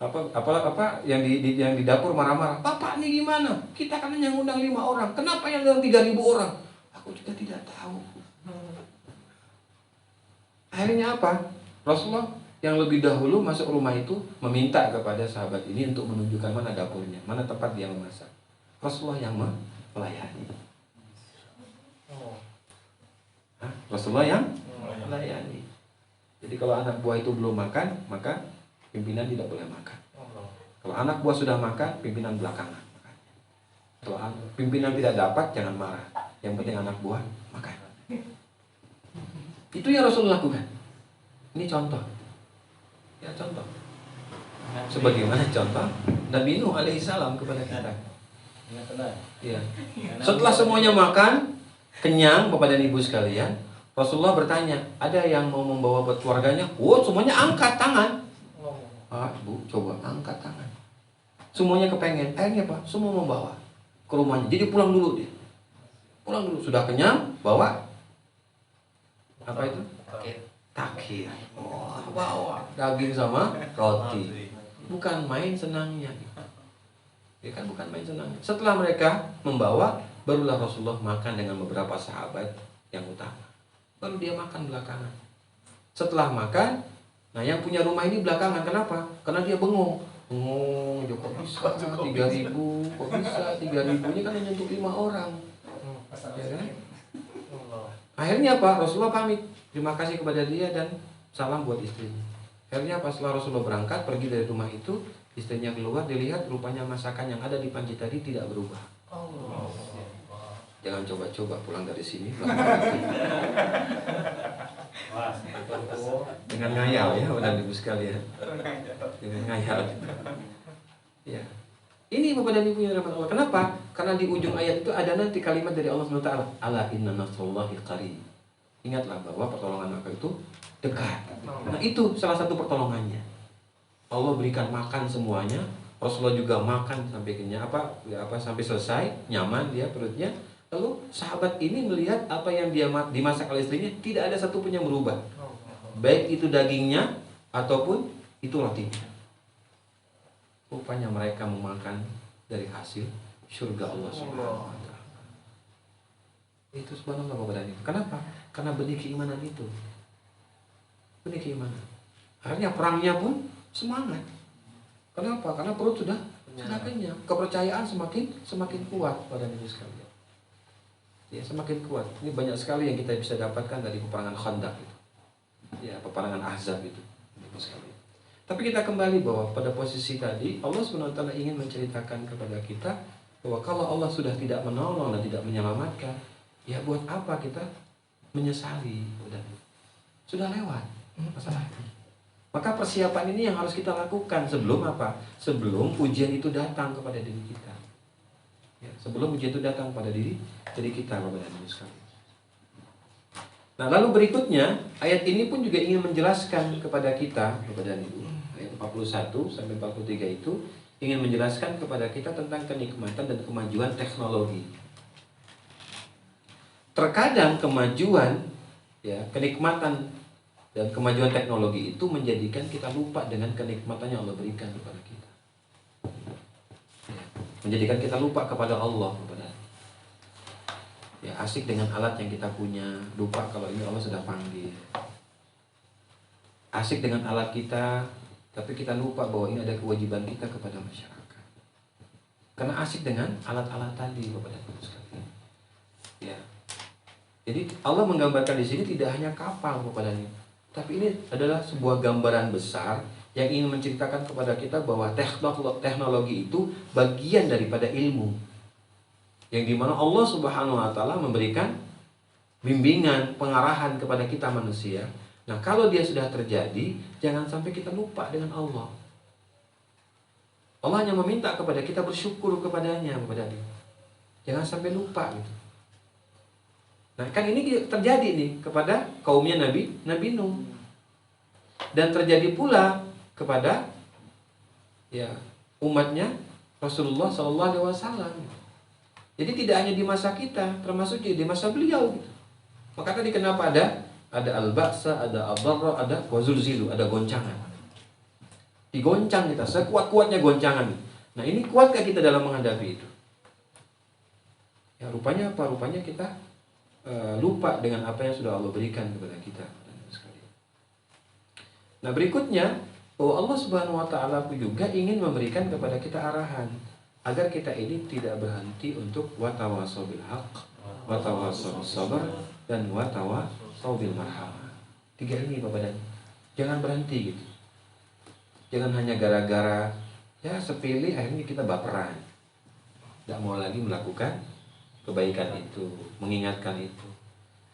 Apa yang di dapur marah-marah. Bapak ini gimana? Kita kan yang undang 5 orang. Kenapa yang undang 3.000 orang? Aku juga tidak tahu. Akhirnya apa? Rasulullah yang lebih dahulu masuk rumah itu meminta kepada sahabat ini untuk menunjukkan mana dapurnya, mana tempat dia memasak. Rasulullah yang melayani. Rasulullah yang melayani. Jadi kalau anak buah itu belum makan, maka pimpinan tidak boleh makan. Kalau anak buah sudah makan, pimpinan belakangan makan. Kalau pimpinan tidak dapat, jangan marah. Yang penting anak buah makan. Itu yang Rasul lakukan. Ini contoh. Ya contoh. Sebagaimana contoh Nabi Nuh alaihissalam kepada kita. Ya. Setelah semuanya makan, kenyang Bapak dan Ibu sekalian, Rasulullah bertanya, ada yang mau membawa buat keluarganya? Semuanya angkat tangan. Bu, coba angkat tangan. Semuanya kepengen. Akhirnya Pak, semua membawa ke rumahnya. Jadi pulang dulu dia. Pulang dulu. Sudah kenyang, bawa apa itu? Takhir. Bawa daging sama roti. Bukan main senangnya. Ya kan, bukan main senangnya. Setelah mereka membawa, barulah Rasulullah makan dengan beberapa sahabat yang utama. Baru dia makan belakangan. Setelah makan, nah yang punya rumah ini belakangan. Kenapa? Karena dia bengong. Kok bisa 3.000? Kok bisa 3.000? Ini kan hanya untuk 5 orang. Ya kan? Akhirnya apa? Rasulullah pamit, terima kasih kepada dia dan salam buat istrinya. Akhirnya pas setelah Rasulullah berangkat pergi dari rumah itu, istrinya keluar, dilihat rupanya masakan yang ada di panci tadi tidak berubah. Jangan coba-coba pulang dari sini dengan ngayal ya, Bapak Ibu sekalian. Dengan ngayal. Ya. Ini Bapak dan Ibu yang rahmat Allah. Kenapa? Karena di ujung ayat itu ada nanti kalimat dari Allah SWT. Ala inna nasrullahi qarib. Ingatlah bahwa pertolongan Allah itu dekat. Nah itu salah satu pertolongannya. Allah berikan makan semuanya. Rasulullah juga makan sampai kenyang, sampai selesai, nyaman dia perutnya. Lalu sahabat ini melihat apa yang dia dimasak oleh istrinya tidak ada satupun yang berubah. Baik itu dagingnya ataupun itu rotinya. Rupanya mereka memakan dari hasil surga Allah Subhanahu wa Ta'ala. Itu subhanallah Bapak dan Ibu. Kenapa? Karena benih keimanan itu. Benih keimanan. Akhirnya perangnya pun semangat. Kenapa? Karena perut sudah kenyang. Kepercayaan semakin kuat pada Ibu sekalian. Ya, semakin kuat. Ini banyak sekali yang kita bisa dapatkan dari peperangan Khandaq itu. Ya, peperangan Ahzab itu. Ibu sekalian. Tapi kita kembali bahwa pada posisi tadi Allah SWT ingin menceritakan kepada kita bahwa kalau Allah sudah tidak menolong dan tidak menyelamatkan, ya buat apa kita menyesali? Sudah lewat masalah itu. Maka persiapan ini yang harus kita lakukan sebelum apa? Sebelum ujian itu datang kepada diri kita. Ya, sebelum ujian itu datang pada diri kita, Bapak dan Ibu sekalian. Nah, lalu berikutnya ayat ini pun juga ingin menjelaskan kepada kita, Bapak dan Ibu. 41 sampai 43 itu ingin menjelaskan kepada kita tentang kenikmatan dan kemajuan teknologi. Terkadang kemajuan, ya, kenikmatan dan kemajuan teknologi itu menjadikan kita lupa dengan kenikmatan yang Allah berikan kepada kita. Ya, menjadikan kita lupa kepada Allah, ya, asik dengan alat yang kita punya, lupa kalau ini Allah sudah panggil. Asik dengan alat kita, tapi kita lupa bahwa ini ada kewajiban kita kepada masyarakat. Karena asik dengan alat-alat tadi, Bapak dan Ibu sekalian. Ya. Jadi Allah menggambarkan di sini tidak hanya kapal, Bapak dan Ibu, tapi ini adalah sebuah gambaran besar yang ingin menceritakan kepada kita bahwa teknologi itu bagian daripada ilmu. Yang dimana Allah Subhanahu wa Ta'ala memberikan bimbingan, pengarahan kepada kita manusia. Nah, kalau dia sudah terjadi, jangan sampai kita lupa dengan Allah. Allah hanya meminta kepada kita bersyukur kepadanya, kepada dia. Jangan sampai lupa gitu. Nah, kan ini terjadi nih kepada kaumnya Nabi Nuh. Dan terjadi pula kepada ya umatnya Rasulullah SAW. Jadi tidak hanya di masa kita, termasuk di masa beliau gitu. Maka tadi kenapa ada al-ba'sa, ada ad-dharra, ada wazulzilu, ada goncangan. Digoncang kita, sekuat-kuatnya goncangan. Nah, ini kuatkah kita dalam menghadapi itu? Ya, rupanya apa? Rupanya kita lupa dengan apa yang sudah Allah berikan kepada kita. Nah, berikutnya bahwa Allah Subhanahu wa Ta'ala juga ingin memberikan kepada kita arahan agar kita ini tidak berhenti untuk watawasau bil haqq, watawasau bis sabr, dan watawasau bil marhamah. 3 ini Bapak dan jangan berhenti gitu. Jangan hanya gara-gara ya sepilih akhirnya kita baperan. Tidak mau lagi melakukan kebaikan itu, mengingatkan itu.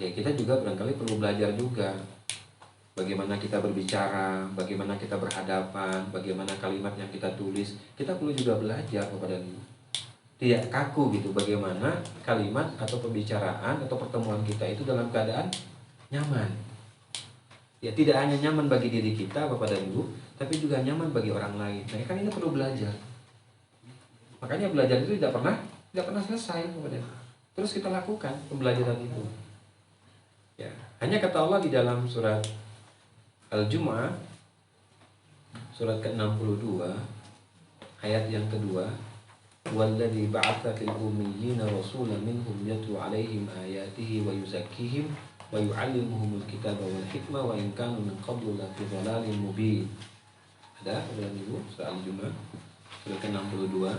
Ya, kita juga barangkali perlu belajar juga bagaimana kita berbicara, bagaimana kita berhadapan, bagaimana kalimat yang kita tulis. Kita perlu juga belajar kepada tidak kaku gitu, bagaimana kalimat atau pembicaraan atau pertemuan kita itu dalam keadaan nyaman. Ya, tidak hanya nyaman bagi diri kita, Bapak dan Ibu, tapi juga nyaman bagi orang lain. Nah, kan ini perlu belajar. Makanya belajar itu tidak pernah selesai, Bapak dan Ibu. Terus kita lakukan pembelajaran itu. Ya, hanya kata Allah di dalam surat Al-Jumu'ah surat ke-62 ayat yang kedua, "Walladzi ba'atsa fil ummiyina rasulan minhum yatlu 'alaihim ayatihi wa yuzakkihim wa yu'allimuhumul kitaba wal hikmah wa in kanu min qablu lafi dhalalin mubin." Ada ulang Ibu surat Al-Jumu'ah surat ke-62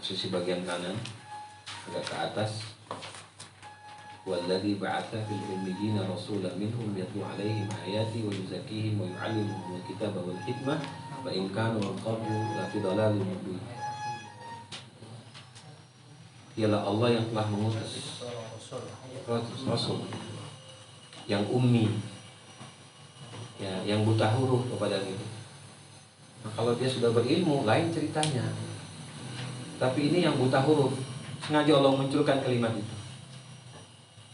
posisi bagian kanan agak ke atas Walladzi ba'atha fil ummiyina rasulan minhum yatlu 'alaihim ayati wa yuzakkihim wa yu'allimuhumul kitaba wal hikmah wa in kanu min qablu lafi dhalalin mubin. Dialah Allah yang telah mengutus Rasul yang ummi, ya, yang buta huruf kepada itu. Nah, kalau dia sudah berilmu lain ceritanya. Tapi ini yang buta huruf, sengaja Allah munculkan kalimat itu.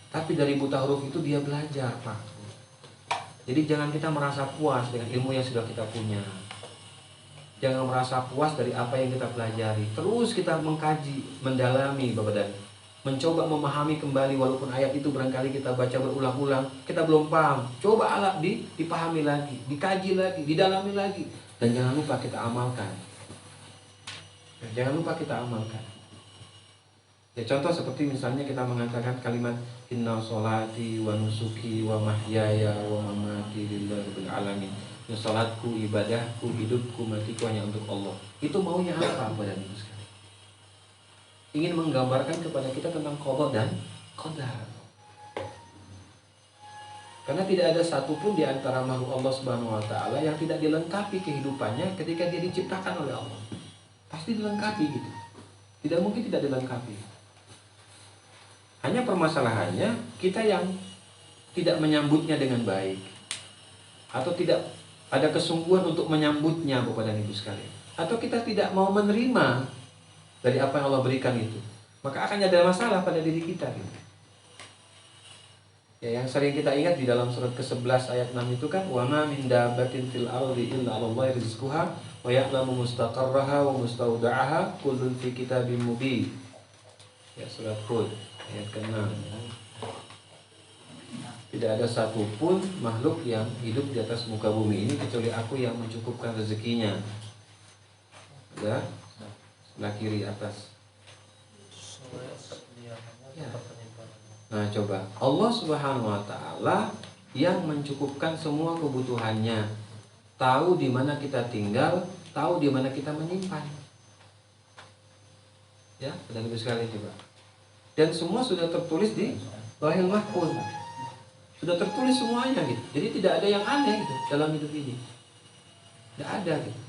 Tapi dari buta huruf itu dia belajar, Pak. Jadi jangan kita merasa puas dengan ilmu yang sudah kita punya. Jangan merasa puas dari apa yang kita pelajari. Terus kita mengkaji, mendalami, Bapak dan mencoba memahami kembali, walaupun ayat itu barangkali kita baca berulang-ulang, kita belum paham. Coba dipahami lagi, dikaji lagi, didalami lagi. Dan jangan lupa kita amalkan. Jangan lupa kita amalkan. Ya, contoh seperti misalnya kita mengatakan kalimat inna sholati wa nusuki wa mahyaya wa mamati lillahi rabbil alamin. Ya, salatku, ibadahku, hidupku, matiku hanya untuk Allah. Itu maunya apa pada itu sekali? Ingin menggambarkan kepada kita tentang qada dan qadar. Karena tidak ada satupun di antara makhluk Allah Subhanahu wa taala yang tidak dilengkapi kehidupannya ketika dia diciptakan oleh Allah. Pasti dilengkapi gitu. Tidak mungkin tidak dilengkapi. Hanya permasalahannya kita yang tidak menyambutnya dengan baik, atau tidak ada kesungguhan untuk menyambutnya, Bapak dan Ibu sekalian, atau kita tidak mau menerima dari apa yang Allah berikan itu, maka akan ada masalah pada diri kita gitu. Ya, yang sering kita ingat di dalam surat ke-11 ayat 6 itu kan, wa ma min dabbatin fil ardi illa 'alallahi rizquha wa ya'lamu mustaqarraha wa mustawda'aha kullun fi kitabim mubin. Ya, surat Hud ayat ke-6. Tidak ada satupun makhluk yang hidup di atas muka bumi ini kecuali aku yang mencukupkan rezekinya. Ya, sebelah kiri atas. Ya. Nah, coba Allah Subhanahu wa taala yang mencukupkan semua kebutuhannya, tahu di mana kita tinggal, tahu di mana kita menyimpan. Ya, dan Ibu sekalian coba. Dan semua sudah tertulis di Lauhul Mahfuz. Sudah tertulis semuanya gitu. Jadi tidak ada yang aneh gitu dalam hidup ini. Tidak ada gitu.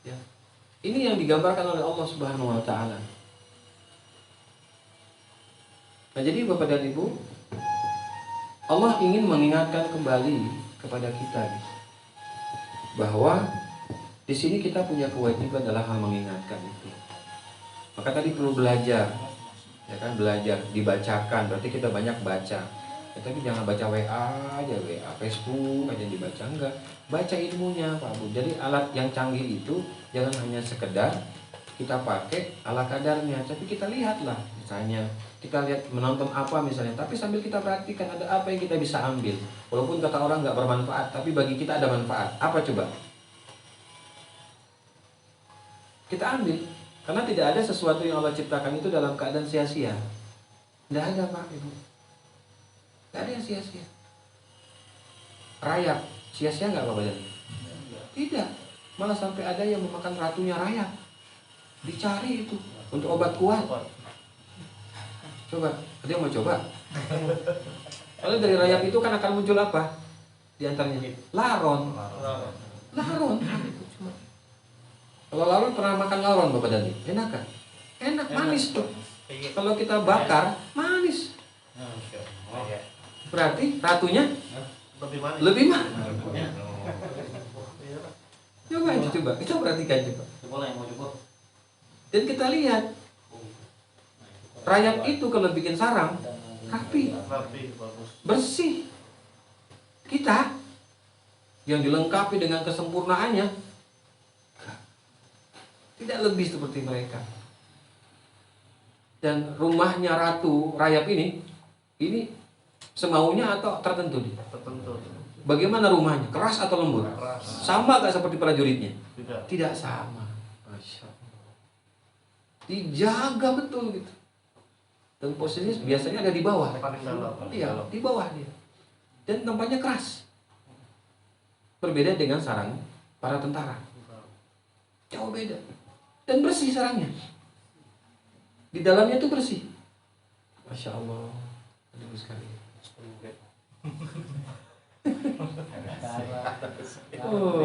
Ya. Ini yang digambarkan oleh Allah Subhanahu wa taala. Nah, jadi Bapak dan Ibu, Allah ingin mengingatkan kembali kepada kita gitu, bahwa di sini kita punya kewajiban adalah hal mengingatkan itu. Maka tadi perlu belajar, ya kan, belajar, dibacakan, berarti kita banyak baca. Ya, tapi jangan baca WA aja, WA, Facebook aja dibaca, enggak. Baca ilmunya, Pak Bu. Jadi alat yang canggih itu jangan hanya sekedar kita pakai ala kadarnya, tapi kita lihatlah, misalnya kita lihat menonton apa misalnya, tapi sambil kita perhatikan ada apa yang kita bisa ambil. Walaupun kata orang nggak bermanfaat, tapi bagi kita ada manfaat. Apa coba? Kita ambil. Karena tidak ada sesuatu yang Allah ciptakan itu dalam keadaan sia-sia. Tidak ada, Pak Ibu. Tidak ada yang sia-sia. Rayap, sia-sia nggak Bapak Jadi? Tidak. Malah sampai ada yang memakan ratunya rayap. Dicari itu untuk obat kuat. Coba, ada yang mau coba? Kalau dari rayap itu kan akan muncul apa? Di antaranya laron. Laron. Kalau laron, pernah makan laron Bapak Dani? Enak kan? Enak, manis tuh. Kalau kita bakar, manis. Berarti ratunya lebih manis. Coba aja coba. Kita perhatikan coba. Dan kita lihat rayap itu kalau bikin sarang rapi, bersih. Kita yang dilengkapi dengan kesempurnaannya tidak lebih seperti mereka. Dan rumahnya ratu rayap ini semaunya atau tertentu dia? Tertentu. Bagaimana rumahnya? Keras atau lembut? Keras. Sama gak seperti prajuritnya? Tidak. Sama. Masya Allah. Dijaga betul gitu. Dan posisinya biasanya ada di bawah. Paling dalam. Iya, di bawah dia. Dan tempatnya keras. Berbeda dengan sarang para tentara. Jauh beda. Dan bersih sarangnya. Di dalamnya itu bersih. Masya Allah, Ibu sekalian. Karena Oh.